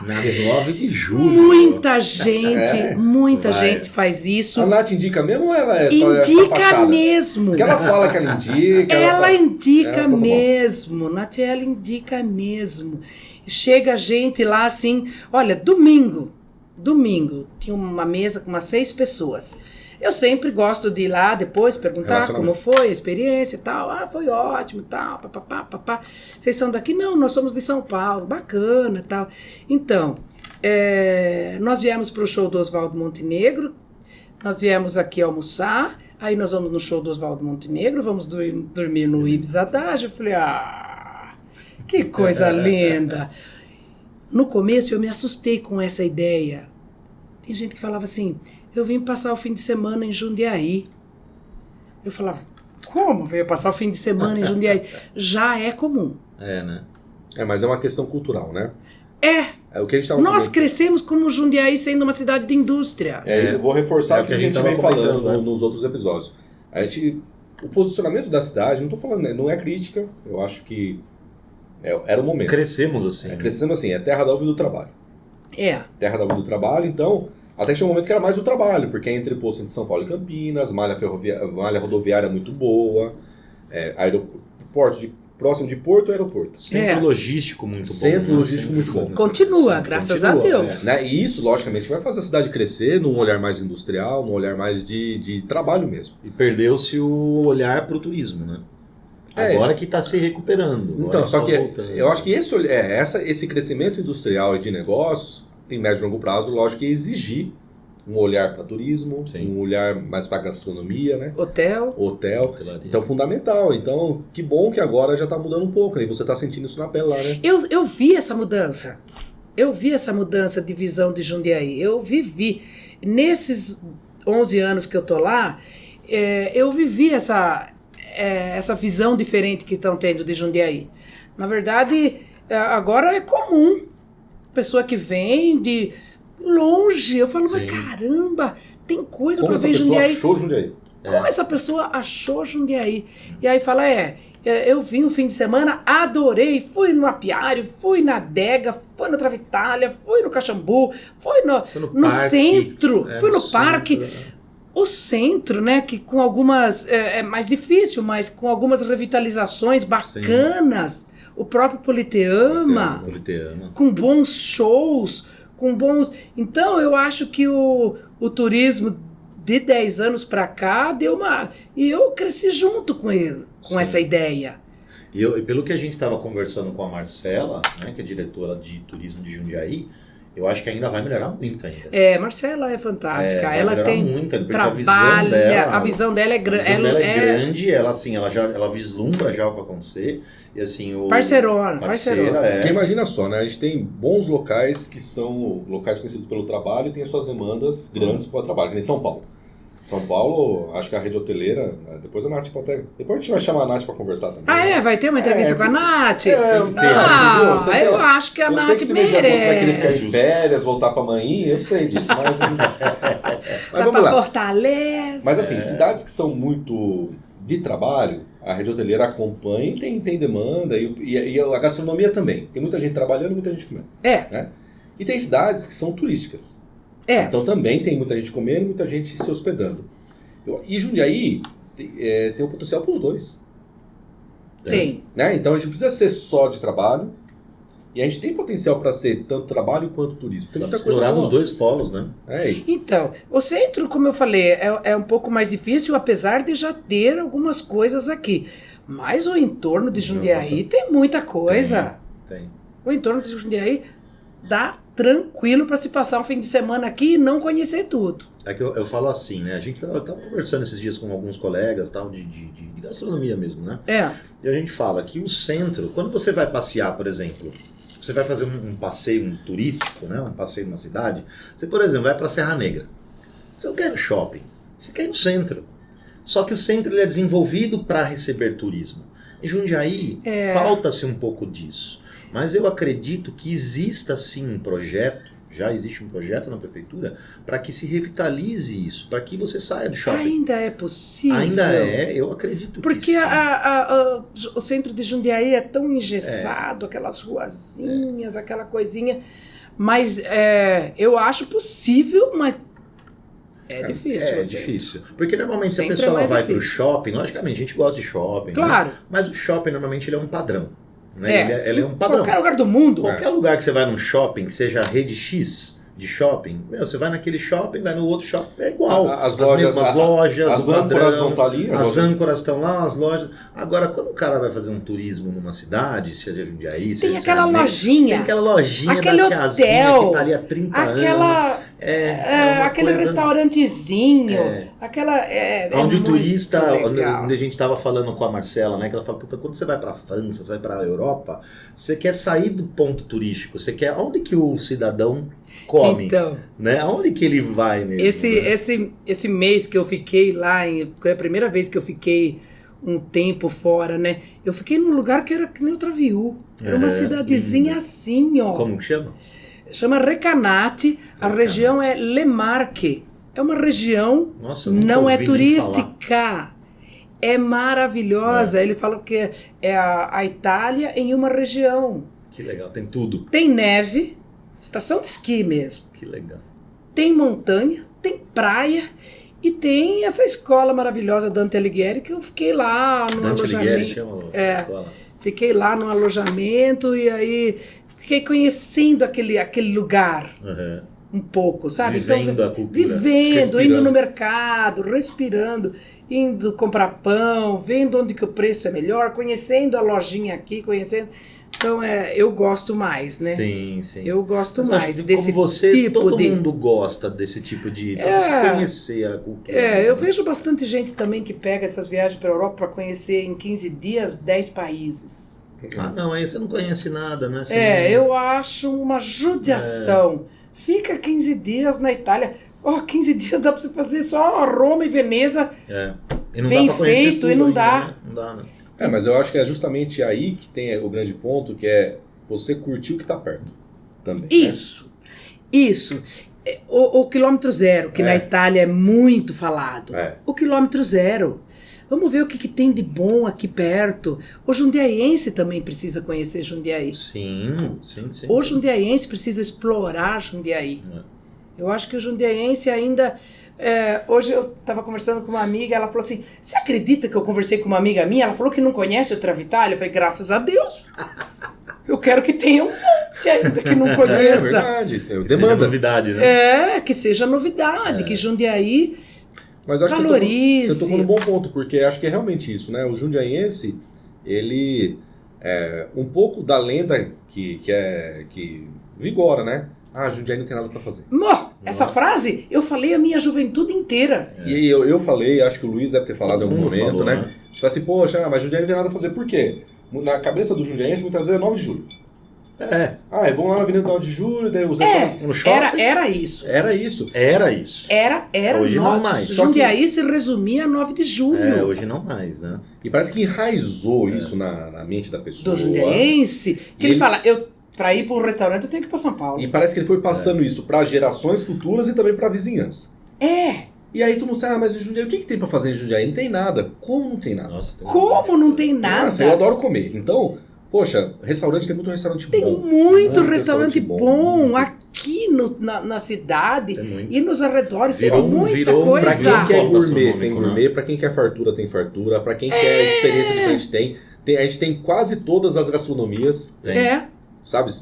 Na 9 de julho. Muita gente faz isso. A Nath indica mesmo ou ela é só indica fachada? Mesmo. Porque ela fala que ela indica. Ela indica mesmo. Nath, ela indica mesmo. Chega gente lá assim, olha, domingo, tinha uma mesa com umas 6 pessoas. Eu sempre gosto de ir lá depois perguntar como foi a experiência e tal. Ah, foi ótimo e tal, papapá. Vocês são daqui? Não, nós somos de São Paulo, bacana e tal. Então, nós viemos para o show do Oswaldo Montenegro, nós viemos aqui almoçar, aí nós vamos no show do Oswaldo Montenegro, vamos dormir no Ibis Adágio. Eu falei, que coisa linda. No começo eu me assustei com essa ideia. Tem gente que falava assim... Eu vim passar o fim de semana em Jundiaí. Eu falava, como veio passar o fim de semana em Jundiaí? Já é comum. Né? Mas é uma questão cultural, né? É o que a gente tava Nós crescemos como Jundiaí sendo uma cidade de indústria. Eu vou reforçar o que a gente vem falando nos outros episódios. O posicionamento da cidade, não estou falando, não é crítica, eu acho que era o momento. Crescemos assim. Crescemos assim, é terra da uva e do trabalho. Terra da uva e do trabalho, então... Até que chegou um momento que era mais o trabalho, porque é entre posto de São Paulo e Campinas, malha rodoviária muito boa, próximo de porto e aeroporto. Centro logístico muito bom. Centro logístico muito bom. Continua, graças a Deus. E isso, logicamente, vai fazer a cidade crescer num olhar mais industrial, num olhar mais de trabalho mesmo. E perdeu-se o olhar para o turismo, né? Agora que está se recuperando. Então, só que eu acho que esse crescimento industrial e de negócios, em médio e longo prazo, lógico que exigir um olhar para turismo, um olhar mais para gastronomia, né? Hotel. Então, fundamental. Então, que bom que agora já está mudando um pouco, né? E você está sentindo isso na pele lá, né? Eu vi essa mudança. Eu vi essa mudança de visão de Jundiaí. Eu vivi. Nesses 11 anos que eu tô lá, eu vivi essa visão diferente que estão tendo de Jundiaí. Na verdade, agora é comum. Pessoa que vem de longe, eu falo, mas caramba, tem coisa para ver em Jundiaí. Como essa pessoa achou Jundiaí? E aí fala, eu vim um fim de semana, adorei, fui no apiário, fui na adega, fui no Travaitália, fui no Caxambu, fui no centro, fui no parque. O centro, né, que com algumas, é mais difícil, mas com algumas revitalizações bacanas. O próprio Politeama, com bons shows, com bons... Então, eu acho que o turismo de 10 anos para cá deu uma... E eu cresci junto com ele, com essa ideia. E pelo que a gente estava conversando com a Marcela, né, que é diretora de turismo de Jundiaí, eu acho que ainda vai melhorar muito ainda. Marcela é fantástica. Ela tem muito, trabalha, a visão dela é grande. Ela vislumbra já o que vai acontecer. E assim, parceira. Porque imagina só, né? A gente tem bons locais que são locais conhecidos pelo trabalho e tem as suas demandas grandes para o trabalho, que nem São Paulo. São Paulo, acho que a rede hoteleira, depois a Nath pode depois a gente vai chamar a Nath para conversar também. Vai ter uma entrevista com a Nath? Eu acho que a Nath merece. Você vai querer ficar em férias, voltar para amanhã, eu sei disso, mas vamos lá. Fortaleza. Mas assim, cidades que são muito de trabalho, a rede hoteleira acompanha e tem demanda, e a gastronomia também. Tem muita gente trabalhando e muita gente comendo. Né? E tem cidades que são turísticas. Então também tem muita gente comendo e muita gente se hospedando. E Jundiaí tem o potencial para os dois. Tem. Né? Então a gente precisa ser só de trabalho, E a gente tem potencial para ser tanto trabalho quanto turismo. Tem muita coisa Explorar boa. nos dois polos, né? Então, o centro, como eu falei, é um pouco mais difícil, apesar de já ter algumas coisas aqui. Mas o entorno de Jundiaí tem muita coisa. Tem. O entorno de Jundiaí dá tranquilo para se passar um fim de semana aqui e não conhecer tudo. É que eu falo assim, né? A gente tava conversando esses dias com alguns colegas tal, de gastronomia mesmo, né? E a gente fala que o centro, quando você vai passear, por exemplo, você vai fazer um passeio turístico, né? Um passeio numa cidade, você, por exemplo, vai para Serra Negra. Você não quer ir no shopping, você quer ir no centro. Só que o centro ele é desenvolvido para receber turismo. Em Jundiaí, falta-se um pouco disso. Mas eu acredito que exista sim um projeto, já existe um projeto na prefeitura, para que se revitalize isso, para que você saia do shopping. Ainda é possível. Ainda é, eu acredito porque que sim. O centro de Jundiaí é tão engessado, aquelas ruazinhas, aquela coisinha. Mas eu acho possível, mas é difícil. É difícil. Porque normalmente se a Sempre pessoa mais vai para o difícil. shopping, logicamente a gente gosta de shopping, Claro. né? Mas o shopping normalmente ele é um padrão. Né? Ele é um padrão. Qualquer lugar do mundo. Qualquer lugar que você vai num shopping, que seja rede X de shopping, você vai naquele shopping, vai no outro shopping, é igual. As mesmas lojas, as o âncoras padrão, vão estar ali. as âncoras estão lá, as lojas. Agora, quando o cara vai fazer um turismo numa cidade, seja Jundiaí, seja Tem aquela Sarney, lojinha. tem aquela lojinha Aquele da tiazinha hotel, que tá ali há 30 anos. uma aquele coisa- restaurantezinho. Aquela. onde o muito turista, legal. onde a gente estava falando com a Marcela, né? Que ela fala, puta, quando você vai pra França, você vai pra Europa, você quer sair do ponto turístico, você quer. Onde que o cidadão come? Então, Né? Aonde que ele vai mesmo? né? esse mês que eu fiquei lá, foi a primeira vez que eu fiquei um tempo fora, né? Eu fiquei num lugar que era que nem o Traviú. Era uma cidadezinha lindo. assim, ó. Como que chama? Chama Recanati, a região é Le Marche. É uma região, Nossa, eu nunca não é ouvi nem turística. É maravilhosa. Ele fala que é a Itália em uma região. Que legal, tem tudo. Tem neve, estação de esqui mesmo. Que legal. Tem montanha, tem praia e tem essa escola maravilhosa Dante Alighieri que eu fiquei lá no Dante Alighieri alojamento. chama a escola. Fiquei lá no alojamento e aí fiquei conhecendo aquele lugar Uhum. um pouco, sabe? Vivendo a cultura. Vivendo, Respirando. indo no mercado, respirando, indo comprar pão, vendo onde que o preço é melhor, conhecendo a lojinha aqui, conhecendo. Então, eu gosto mais, né? Sim, sim. Eu gosto Mas mais acho que desse como você, tipo todo de... mundo gosta desse tipo de... Pra você conhecer a cultura. eu vejo bastante gente também que pega essas viagens para a Europa para conhecer em 15 dias 10 países. Ah, não, aí você não conhece nada, né? Você Eu acho uma judiação. Fica 15 dias na Itália. 15 dias dá para você fazer só Roma e Veneza. E não bem dá pra conhecer feito, tudo e não ainda, dá. né? Não dá, né? Mas eu acho que é justamente aí que tem o grande ponto, que é você curtir o que está perto também. Isso. O quilômetro zero, que na Itália é muito falado. O quilômetro zero. Vamos ver o que tem de bom aqui perto. O jundiaiense também precisa conhecer Jundiaí. Sim. O jundiaiense precisa explorar Jundiaí. Eu acho que o jundiaiense ainda... hoje eu estava conversando com uma amiga, ela falou assim, você acredita que eu conversei com uma amiga minha? Ela falou que não conhece o Travaitália. Eu falei, graças a Deus. Eu quero que tenha um monte ainda que não É conheça. verdade, Que seja demanda. novidade, né? Que seja novidade, que Jundiaí Mas eu acho valorize. que você tocou num bom ponto, porque acho que é realmente isso, né? O jundiaiense, ele um pouco da lenda que vigora, né? Jundiaí não tem nada pra fazer. Essa frase eu falei a minha juventude inteira. E eu falei, acho que o Luiz deve ter falado em algum Todo mundo momento, falou, né? né? Falei assim, poxa, mas Jundiaí não tem nada pra fazer. Por quê? Na cabeça do jundiaiense, muitas vezes é 9 de julho. Vão lá na Avenida 9 de Julho, daí os restaurantes no shopping. Era isso. Era isso. Era isso. Era Hoje não mais. Jundiaí se resumia a 9 de julho. Hoje não mais, né? E parece que enraizou isso na mente da pessoa. Do jundiaense. Que ele fala, pra ir para um restaurante eu tenho que ir para São Paulo. E parece que ele foi passando isso para gerações futuras e também para vizinhança. E aí tu não sabe, mas em Jundiaí, o que tem para fazer em Jundiaí? Não tem nada. Como não tem nada? Nossa, Como não tem nada? Nossa, eu adoro comer. Então, poxa, restaurante, tem muito restaurante tem bom. Muito restaurante bom Muito. aqui na cidade Tem muito. e nos arredores. Virou tem muita um coisa. Pra quem quer gourmet, gastronômico, tem né? gourmet. Pra quem quer fartura, tem fartura. Pra quem quer experiência diferente, tem. A gente tem quase todas as gastronomias. Tem. sabe?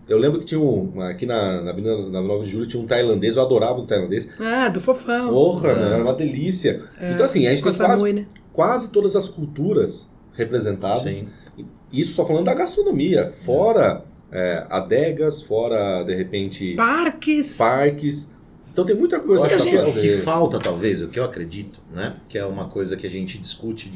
Eu lembro que tinha aqui na Avenida na 9 de Julho tinha um tailandês, eu adorava um tailandês. Ah, do Fofão. Porra, era uma delícia. Então assim, a gente tem quase todas as culturas representadas. Sim. Isso só falando da gastronomia, fora adegas, fora, de repente... Parques. Então tem muita coisa pra fazer. O que falta, talvez, o que eu acredito, né? Que é uma coisa que a gente discute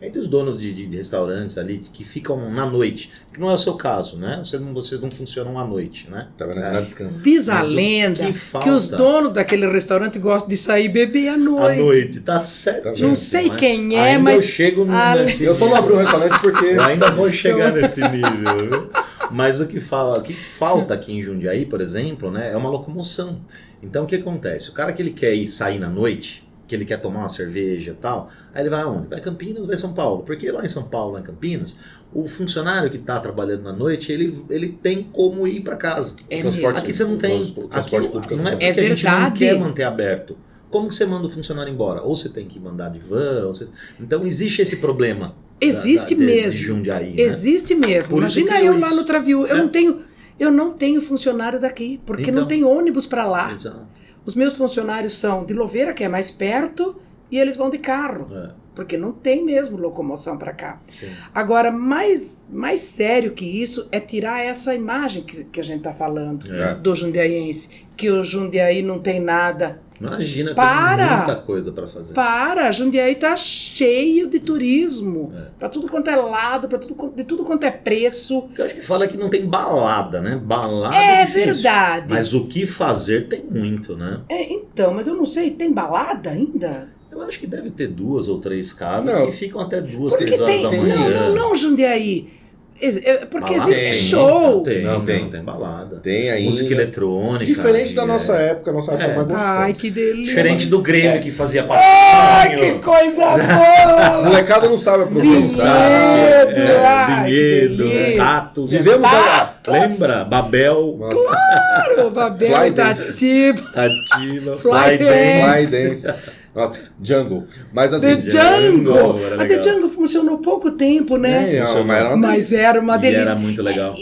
entre os donos de restaurantes ali, que ficam na noite. Que não é o seu caso, né? Vocês não funcionam à noite, né? Tá vendo? Na descanso. Diz a lenda que os donos daquele restaurante gostam de sair beber à noite. À noite, tá certo. Não sei quem é, ainda mas... eu chego nesse Eu só não abri um restaurante porque... Eu ainda vou chegar nesse nível, viu? Mas o que falta aqui em Jundiaí, por exemplo, né? É uma locomoção. Então o que acontece? O cara que ele quer sair na noite, que ele quer tomar uma cerveja e tal, aí ele vai aonde? Vai Campinas, vai São Paulo. Porque lá em São Paulo, lá em Campinas, o funcionário que está trabalhando na noite, ele tem como ir para casa. Aqui você não tem. Transporte público não é porque a gente não quer manter aberto. Como que você manda o funcionário embora? Ou você tem que mandar de van, então existe esse problema. Existe mesmo. De Jundiaí, existe mesmo. Por Imagina eu lá no Traviú. Eu não tenho funcionário daqui, porque não tem ônibus para lá. Exato. Os meus funcionários são de Louveira, que é mais perto, e eles vão de carro. Porque não tem mesmo locomoção para cá. Sim. Agora, mais sério que isso é tirar essa imagem que a gente está falando do jundiaiense, que o Jundiaí não tem nada. Imagina, tem muita coisa para fazer. Jundiaí tá cheio de turismo. Para tudo quanto é lado, de tudo quanto é preço. Eu acho que fala que não tem balada, né? Balada é difícil, verdade. Mas o que fazer tem muito, né? Então, mas eu não sei, tem balada ainda? Eu acho que deve ter 2 ou 3 casas que ficam até 2, 3 horas tem, da manhã. Não, Jundiaí. Porque balada existe show. Tem balada. Tem ainda. Música eletrônica. Diferente da nossa época, mais gostosa. Ai, que delícia. Diferente do Grêmio que fazia passinho. Ai, que coisa boa! Molecada não sabe Vinhedo, Tatos. Vivemos Lembra? Babel. Claro, Babel, Tatiba, Fly Dance. Nossa, Jungle. Mas assim, The Jungle. A The Jungle funcionou pouco tempo, né? Mas era uma delícia. E era muito legal.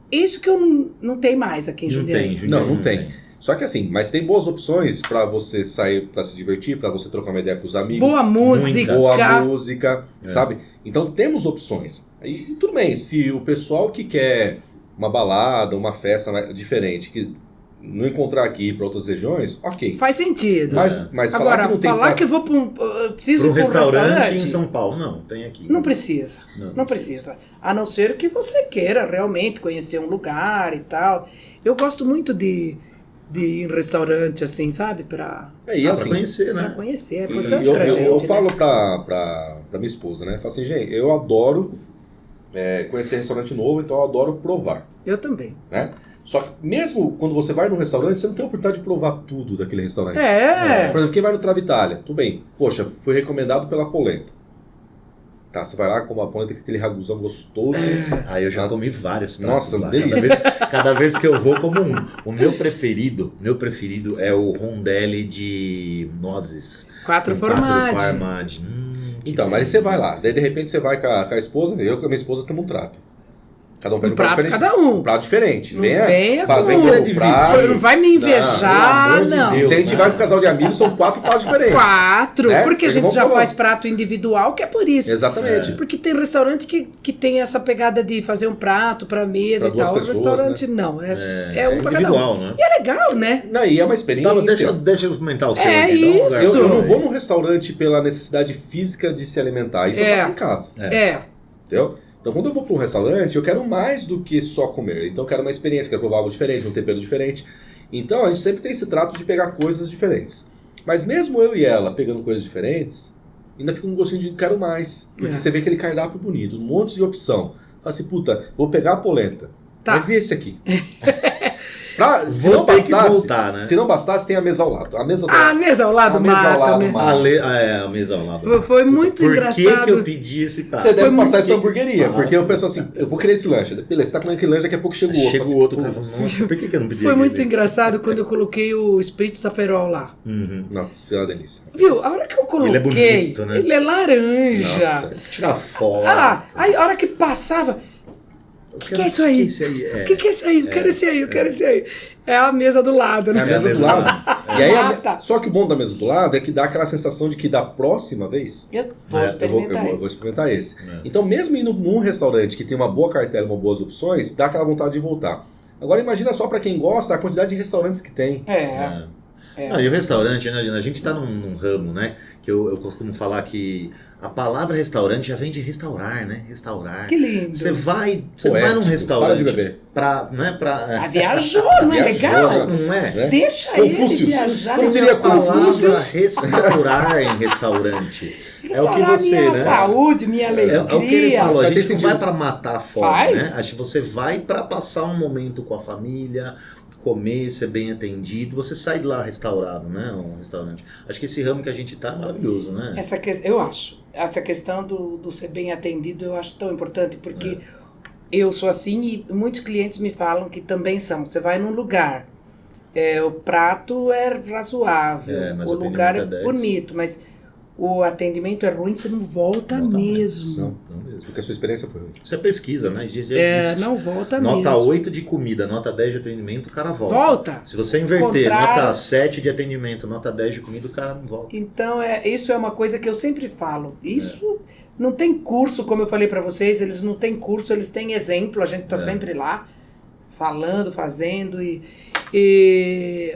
Isso que eu não tenho mais aqui em Jundiaí. Não tem. Só que assim, mas tem boas opções pra você sair, pra se divertir, pra você trocar uma ideia com os amigos. Boa música, sabe? Então temos opções. E tudo bem, se o pessoal que quer uma balada, uma festa diferente, que não encontrar aqui ir para outras regiões, ok. Faz sentido. Mas agora, falar que eu vou preciso ir para um restaurante em São Paulo, não, tem aqui. Não precisa. Não precisa. A não ser que você queira realmente conhecer um lugar e tal. Eu gosto muito de ir em restaurante, assim, sabe? Pra conhecer, né? Pra conhecer, é importante pra gente. Eu falo pra minha esposa, né? Falo assim, gente, eu adoro conhecer restaurante novo, então eu adoro provar. Eu também. Né? Só que mesmo quando você vai num restaurante, você não tem a oportunidade de provar tudo daquele restaurante. Por exemplo, quem vai no Travaitália, tudo bem. Poxa, foi recomendado pela polenta. Tá, você vai lá, come a polenta com aquele raguzão gostoso. Aí eu já comi vários. Nossa, delícia. Cada vez que eu vou, como um. O meu preferido é o rondelli de nozes. 4 formaggi. Então, mas você vai lá. Daí, de repente, você vai com a esposa. Eu com a minha esposa temos um trato. Cada um pega um prato diferente. Cada um. Um prato diferente. Não venha fazer não vai me invejar, não. Se a gente vai com um casal de amigos, são 4 pratos diferentes. 4, né? Porque a gente já faz prato individual, que é por isso. Exatamente. Porque tem restaurante que tem essa pegada de fazer um prato pra mesa pra e tal. Pessoas, o restaurante não. É um pra cada um. Né? E é legal, né? Não, e é uma experiência. Deixa eu comentar o seu. Isso. Eu não vou num restaurante pela necessidade física de se alimentar. Isso eu faço em casa. Entendeu? Então, quando eu vou para um restaurante, eu quero mais do que só comer. Então, eu quero uma experiência, quero provar algo diferente, um tempero diferente. Então, a gente sempre tem esse trato de pegar coisas diferentes. Mas mesmo eu e ela pegando coisas diferentes, ainda fica um gostinho de quero mais. Porque você vê aquele cardápio bonito, um monte de opção. Fala assim, puta, vou pegar a polenta. Tá. Mas e esse aqui? Se não bastasse, voltar, né? Se não bastasse, tem a mesa ao lado. A mesa ao lado mata, né? A mesa ao lado. Foi muito engraçado. Por que eu pedi esse prato? Você deve passar isso na hamburgueria. Porque eu penso assim, eu vou querer esse lanche. Beleza, você tá comendo aquele lanche, daqui a pouco chega o outro. Chega o outro. Nossa, por que eu não pedi? Foi muito engraçado quando eu coloquei o Spritz Aperol lá. Nossa, é uma delícia. Viu? A hora que eu coloquei, ele é bonito, né? Ele é laranja. Nossa, tira foto. Aí a hora que passava... O que é isso aí? O que é isso aí? Eu quero esse aí, eu quero esse aí. É a mesa do lado, né? É a mesa do lado. E aí, só que o bom da mesa do lado é que dá aquela sensação de que da próxima vez... Eu vou experimentar eu vou experimentar esse. Então, mesmo indo num restaurante que tem uma boa cartela, uma boas opções, dá aquela vontade de voltar. Agora, imagina só para quem gosta a quantidade de restaurantes que tem. E o restaurante, né, a gente tá num ramo, né, que eu costumo falar que a palavra restaurante já vem de restaurar, né? Restaurar. Que lindo. Você vai num restaurante pra, né, pra... viajou, não é legal? Não é? Deixa Confúcio. ele viajar. Como diria a palavra restaurar em restaurante. É o que você, minha né? saúde, minha alegria. É o que ele falou, a gente não vai pra matar a fome, Faz. né? Acho que você vai pra passar um momento com a família, comer, ser bem atendido, você sai de lá restaurado, né? Um restaurante. Acho que esse ramo que a gente tá é maravilhoso, né? Eu acho. Essa questão do ser bem atendido eu acho tão importante, porque eu sou assim e muitos clientes me falam que também são. Você vai num lugar, o prato é razoável, mas o lugar é 10. bonito, mas o atendimento é ruim, você não volta mesmo. Não mesmo. Porque a sua experiência foi ruim. Você pesquisa, né? Não volta nota mesmo. 8 de comida, nota 10 de atendimento, o cara volta. Volta. Se você inverter, Contrário. nota 7 de atendimento, nota 10 de comida, o cara não volta. Então, isso é uma coisa que eu sempre falo. Isso não tem curso, como eu falei pra vocês, eles não têm curso, eles têm exemplo, a gente tá sempre lá, falando, fazendo.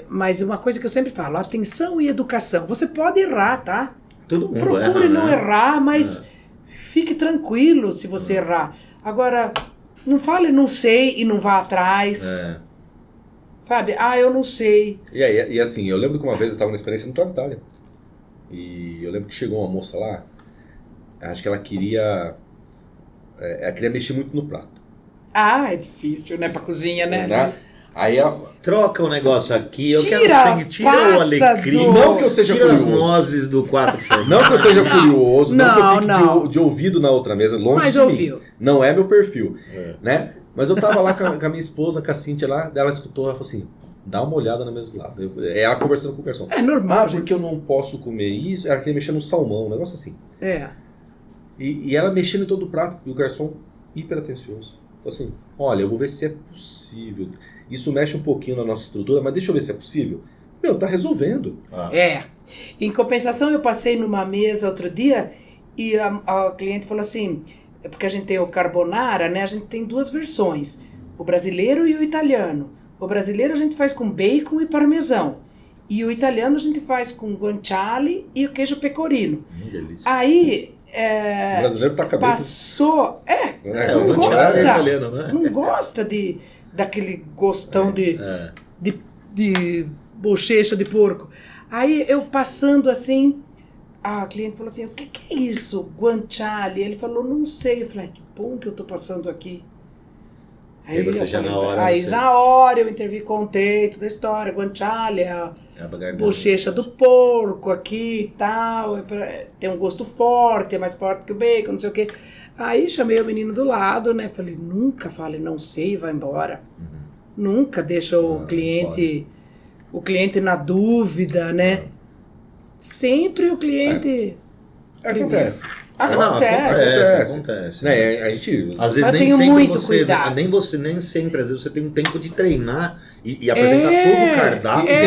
Mas uma coisa que eu sempre falo, atenção e educação. Você pode errar, tá? Todo mundo Procure erra, não né? errar, mas fique tranquilo se você errar. Agora, não fale não sei e não vá atrás. Sabe? Eu não sei. E assim, eu lembro que uma vez eu estava na experiência no Trava Itália. E eu lembro que chegou uma moça lá, acho que ela queria mexer muito no prato. É difícil, né? Pra cozinha, né? Aí ela... Troca o negócio aqui, eu Tira quero sentir o alecrim. Não que eu seja Tira as curioso. nozes do 4 Não que eu seja curioso, não que eu Não. fique de ouvido na outra mesa, longe Mas de ouviu. mim. Não é meu perfil, né? Mas eu tava lá com a minha esposa, com a Cíntia lá, ela escutou, ela falou assim, dá uma olhada na mesa do lado. Ela conversando com o garçom. É normal, porque eu não posso comer isso. Ela queria mexer no salmão, um negócio assim. E ela mexendo em todo o prato, e o garçom hiper atencioso. Falou assim, olha, eu vou ver se é possível. Isso mexe um pouquinho na nossa estrutura, mas deixa eu ver se é possível. Tá resolvendo. Em compensação, eu passei numa mesa outro dia e a cliente falou assim, porque a gente tem o carbonara, né? A gente tem 2 versões, o brasileiro e o italiano. O brasileiro a gente faz com bacon e parmesão. E o italiano a gente faz com guanciale e o queijo pecorino. Delícia. Aí... O brasileiro tá acabando. Passou... o não guanciale gosta. é italiano, né? Não gosta daquele gostão de bochecha de porco. Aí eu passando assim, a cliente falou assim, o que é isso, guanciale? Ele falou, não sei. Eu falei, que bom que eu tô passando aqui. Aí você já na hora... Na hora eu intervi, contei toda a história, guanciale, a bochecha do porco aqui e tal, tem um gosto forte, é mais forte que o bacon, não sei o quê. Aí chamei o menino do lado, né? Falei, nunca fale não sei e vai embora. Nunca deixa o cliente na dúvida, né? Sempre o cliente... Acontece. Acontece. Né? A gente... Às vezes nem sempre, às vezes você tem um tempo de treinar e apresentar todo o cardápio. E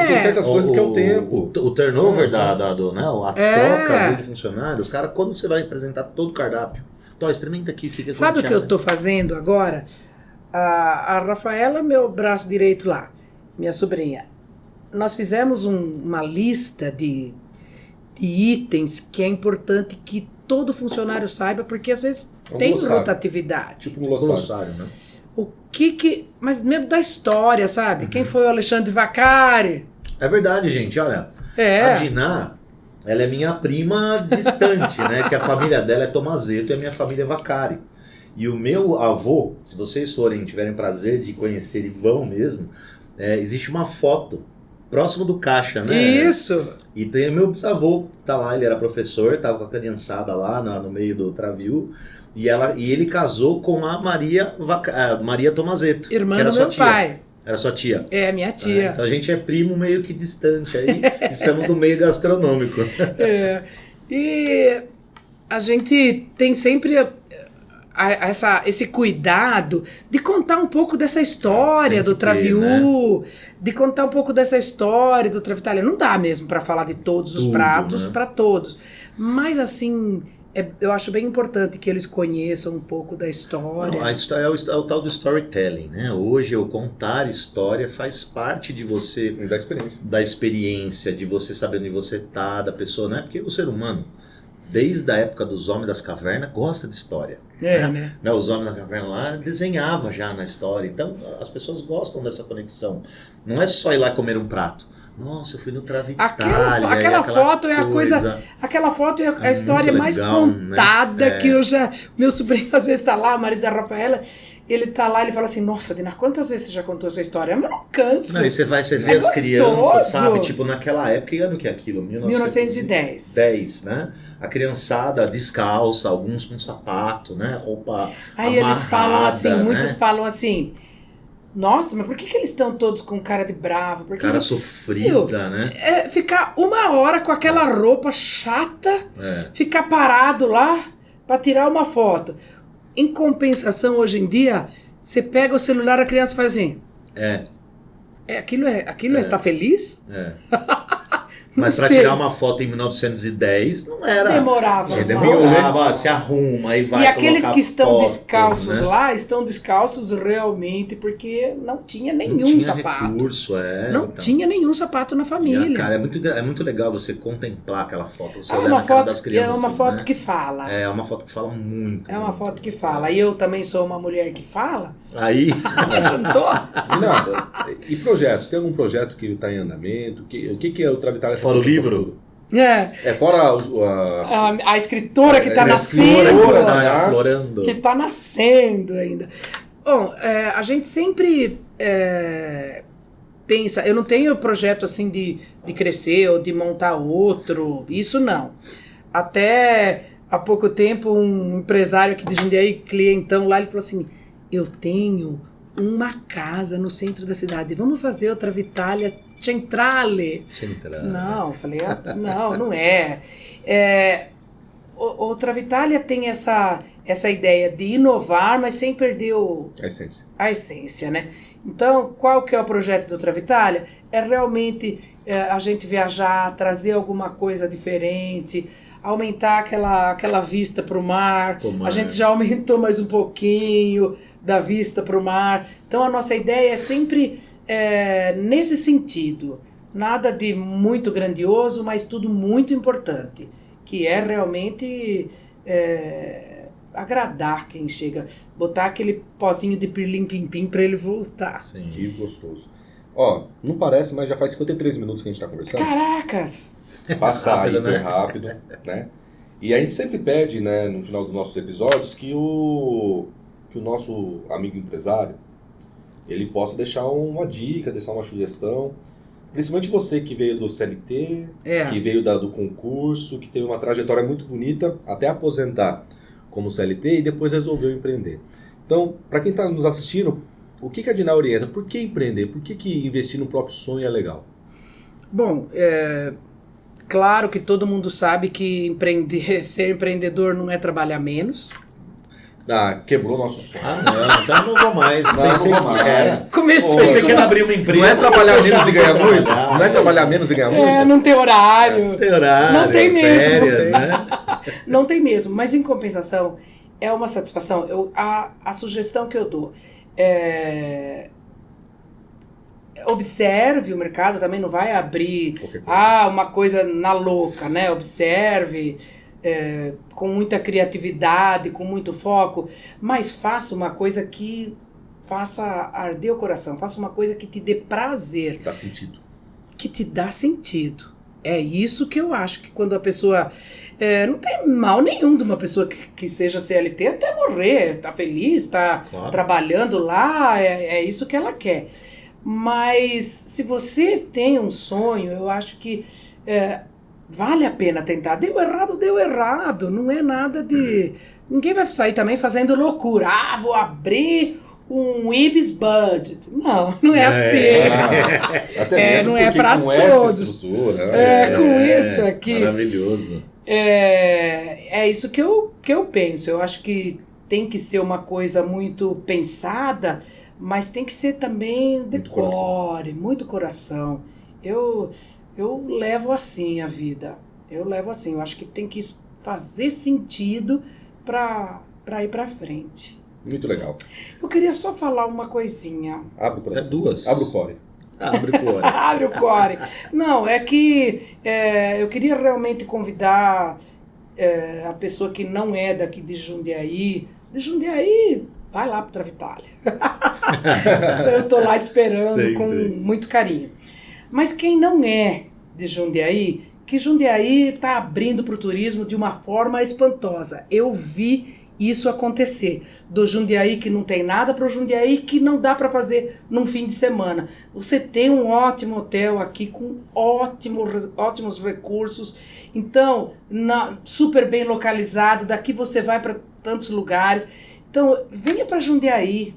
tem certas coisas que é o tempo. O turnover a troca, às vezes, de funcionário, o cara, quando você vai apresentar todo o cardápio, então experimenta aqui o que é. Sabe o que eu tô fazendo agora? A Rafaela, meu braço direito lá, minha sobrinha, nós fizemos uma lista de itens que é importante que todo funcionário saiba, porque às vezes tem rotatividade. Tipo um glossário, né? Mas mesmo da história, sabe? Quem foi o Alexandre Vaccari? É verdade, gente, olha. A Diná, ela é minha prima distante, né? Que a família dela é Tomazetto e a minha família é Vaccari. E o meu avô, se vocês tiverem prazer de conhecer e vão mesmo, existe uma foto próximo do caixa, né? Isso! E tem o meu bisavô, tá lá, ele era professor, tava com a criançada lá no meio do Travil, e ele casou com a Maria Tomazetto, irmã que era do sua meu tia. pai. Era sua tia? É, minha tia. Então a gente é primo meio que distante, aí estamos no meio gastronômico. E a gente tem sempre esse cuidado de contar um pouco dessa história do ter, Traviú, né? de contar um pouco dessa história do Travitália. Não dá mesmo para falar de todos os Tudo, pratos né? para todos. Mas assim, eu acho bem importante que eles conheçam um pouco da história. Não, a história é o tal do storytelling, né? Hoje eu contar história faz parte de você, da experiência, de você saber onde você tá, da pessoa, né? Porque o ser humano, desde a época dos homens das cavernas, gosta de história. Né? Os homens da caverna lá desenhavam já na história. Então as pessoas gostam dessa conexão. Não é só ir lá comer um prato. Nossa, eu fui no Travitália. Aquela foto é a coisa. Aquela foto é a história legal, mais contada, né? que eu já. Meu sobrinho às vezes tá lá, o marido da Rafaela, ele tá lá, ele fala assim: nossa, Dina, quantas vezes você já contou essa história? Mas eu não canso. Não, e você vê as crianças, sabe? Tipo, naquela época, que ano que é aquilo? 1910. 10, né? A criançada descalça, alguns com sapato, né? Roupa Aí amarrada, eles falam assim, né? muitos falam assim: nossa, mas por que eles estão todos com cara de bravo? Porque cara sofrida, né? Ficar uma hora com aquela roupa chata, ficar parado lá pra tirar uma foto. Em compensação, hoje em dia, você pega o celular, a criança faz assim. Aquilo tá feliz? Mas pra tirar uma foto em 1910 não era. Demorava. Se arruma, aí vai. E aqueles que estão foto, descalços, né? lá, estão descalços realmente porque não tinha nenhum não tinha sapato. Recurso, não tinha nenhum sapato na família. Cara, é muito legal você contemplar aquela foto, você olhar uma na cara foto, das crianças. É uma foto, né? que fala. É uma foto que fala muito. É uma foto que fala. E eu também sou uma mulher que fala. Aí. Juntou? Não. E projetos? Tem algum projeto que está em andamento? O que é o Travitália? Fora o livro? Fora a escritora que está nascendo. Florando. Que está nascendo ainda. Bom, a gente sempre pensa. Eu não tenho projeto assim de crescer ou de montar outro. Isso não. Até há pouco tempo, um empresário aqui de Jundiaí, clientão lá, ele falou assim: eu tenho uma casa no centro da cidade. Vamos fazer outra Travitália Centrale. Não, eu falei, não é. O Travitália tem essa ideia de inovar, mas sem perder a essência, né? Então, qual que é o projeto do Travitália? É realmente a gente viajar, trazer alguma coisa diferente, aumentar aquela vista para o mar. A gente já aumentou mais um pouquinho da vista para o mar. Então a nossa ideia é sempre nesse sentido. Nada de muito grandioso, mas tudo muito importante. Que é realmente agradar quem chega. Botar aquele pozinho de pirlim-pim-pim para ele voltar. Sim, que gostoso. Ó, não parece, mas já faz 53 minutos que a gente está conversando. Caracas! Passa aí bem rápido, né? E a gente sempre pede, né, no final dos nossos episódios, que o nosso amigo empresário, ele possa deixar uma dica, deixar uma sugestão. Principalmente você que veio do CLT, que veio do concurso, que teve uma trajetória muito bonita, até aposentar como CLT e depois resolveu empreender. Então, para quem está nos assistindo, o que a Dina orienta? Por que empreender? Por que investir no próprio sonho é legal? Bom, claro que todo mundo sabe que ser empreendedor não é trabalhar menos. Quebrou nosso sonho. Não, então não vou mais. Comecei que era abrir uma empresa. Não é trabalhar menos e ganhar muito? Não é trabalhar menos e ganhar muito? Não tem horário. Não tem mesmo. Férias, né? Não tem mesmo, mas em compensação é uma satisfação. A sugestão que eu dou observe o mercado, também não vai abrir uma coisa na louca, né? Observe com muita criatividade, com muito foco, mas faça uma coisa que faça arder o coração, faça uma coisa que te dê prazer. Dá sentido. Que te dá sentido. É isso que eu acho que quando a pessoa... não tem mal nenhum de uma pessoa que seja CLT até morrer, tá feliz, tá trabalhando lá, é isso que ela quer. Mas se você tem um sonho, eu acho que vale a pena tentar. Deu errado. Não é nada de... Ninguém vai sair também fazendo loucura. Vou abrir um Ibis Budget. Não é assim. Até mesmo não é para todos. Essa estrutura, com isso aqui. Maravilhoso. É isso que eu penso. Eu acho que tem que ser uma coisa muito pensada, mas tem que ser também decore, muito coração. Eu levo assim a vida. Eu levo assim. Eu acho que tem que fazer sentido para ir para frente. Muito legal. Eu queria só falar uma coisinha. Abre o coração. É duas. Abre o core. Abre o core. Abre o core. Não, é que eu queria realmente convidar a pessoa que não é daqui de Jundiaí. De Jundiaí, vai lá para Travatália. Eu tô lá esperando com muito carinho. Mas quem não é de Jundiaí, que Jundiaí está abrindo para o turismo de uma forma espantosa. Eu vi isso acontecer. Do Jundiaí que não tem nada para o Jundiaí que não dá para fazer num fim de semana. Você tem um ótimo hotel aqui com ótimos recursos. Então, super bem localizado. Daqui você vai para tantos lugares. Então, venha para Jundiaí.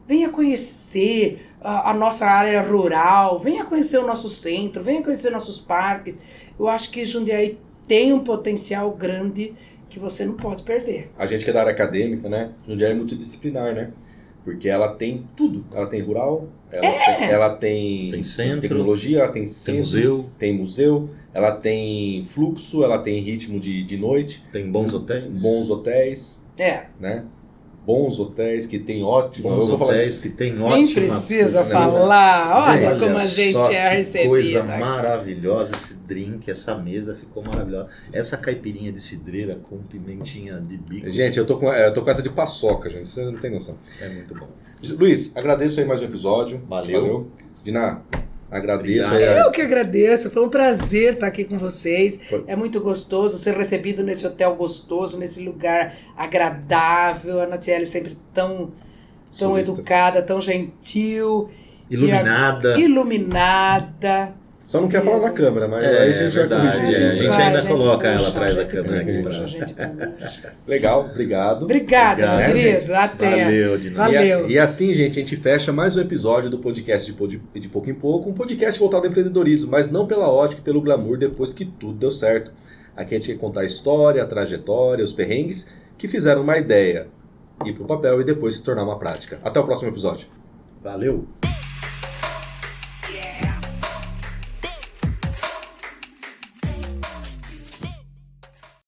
Venha conhecer a nossa área rural. Venha conhecer o nosso centro. Venha conhecer nossos parques. Eu acho que Jundiaí tem um potencial grande que você não pode perder. A gente que é da área acadêmica, né? Jundiaí é multidisciplinar, né? Porque ela tem tudo. Ela tem rural, ela tem centro, tecnologia, ela tem centro, tem museu, ela tem fluxo, ela tem ritmo de noite. Tem bons hotéis. Bons hotéis, né? Bons hotéis que tem ótimo... Bons hotéis que tem ótima... Nem precisa falar. Olha como a gente é recebida. Coisa maravilhosa esse drink, essa mesa ficou maravilhosa. Essa caipirinha de cidreira com pimentinha de bico. Gente, eu tô com essa de paçoca, gente. Você não tem noção. É muito bom. Luiz, agradeço aí mais um episódio. Valeu. Dina, agradeço. Eu que agradeço. Foi um prazer estar aqui com vocês. É muito gostoso ser recebido nesse hotel gostoso, nesse lugar agradável. A Natiele sempre tão educada, tão gentil. Iluminada. Só não quer falar na câmera, mas aí a gente vai corrigir. A gente ainda coloca ela atrás da câmera aqui. Legal, obrigado. Obrigada, meu querido. Até. Valeu, Dina. Valeu. E assim, gente, a gente fecha mais um episódio do podcast de Pouco em Pouco, um podcast voltado ao empreendedorismo, mas não pela ótica e pelo glamour depois que tudo deu certo. Aqui a gente vai contar a história, a trajetória, os perrengues que fizeram uma ideia ir pro papel e depois se tornar uma prática. Até o próximo episódio. Valeu.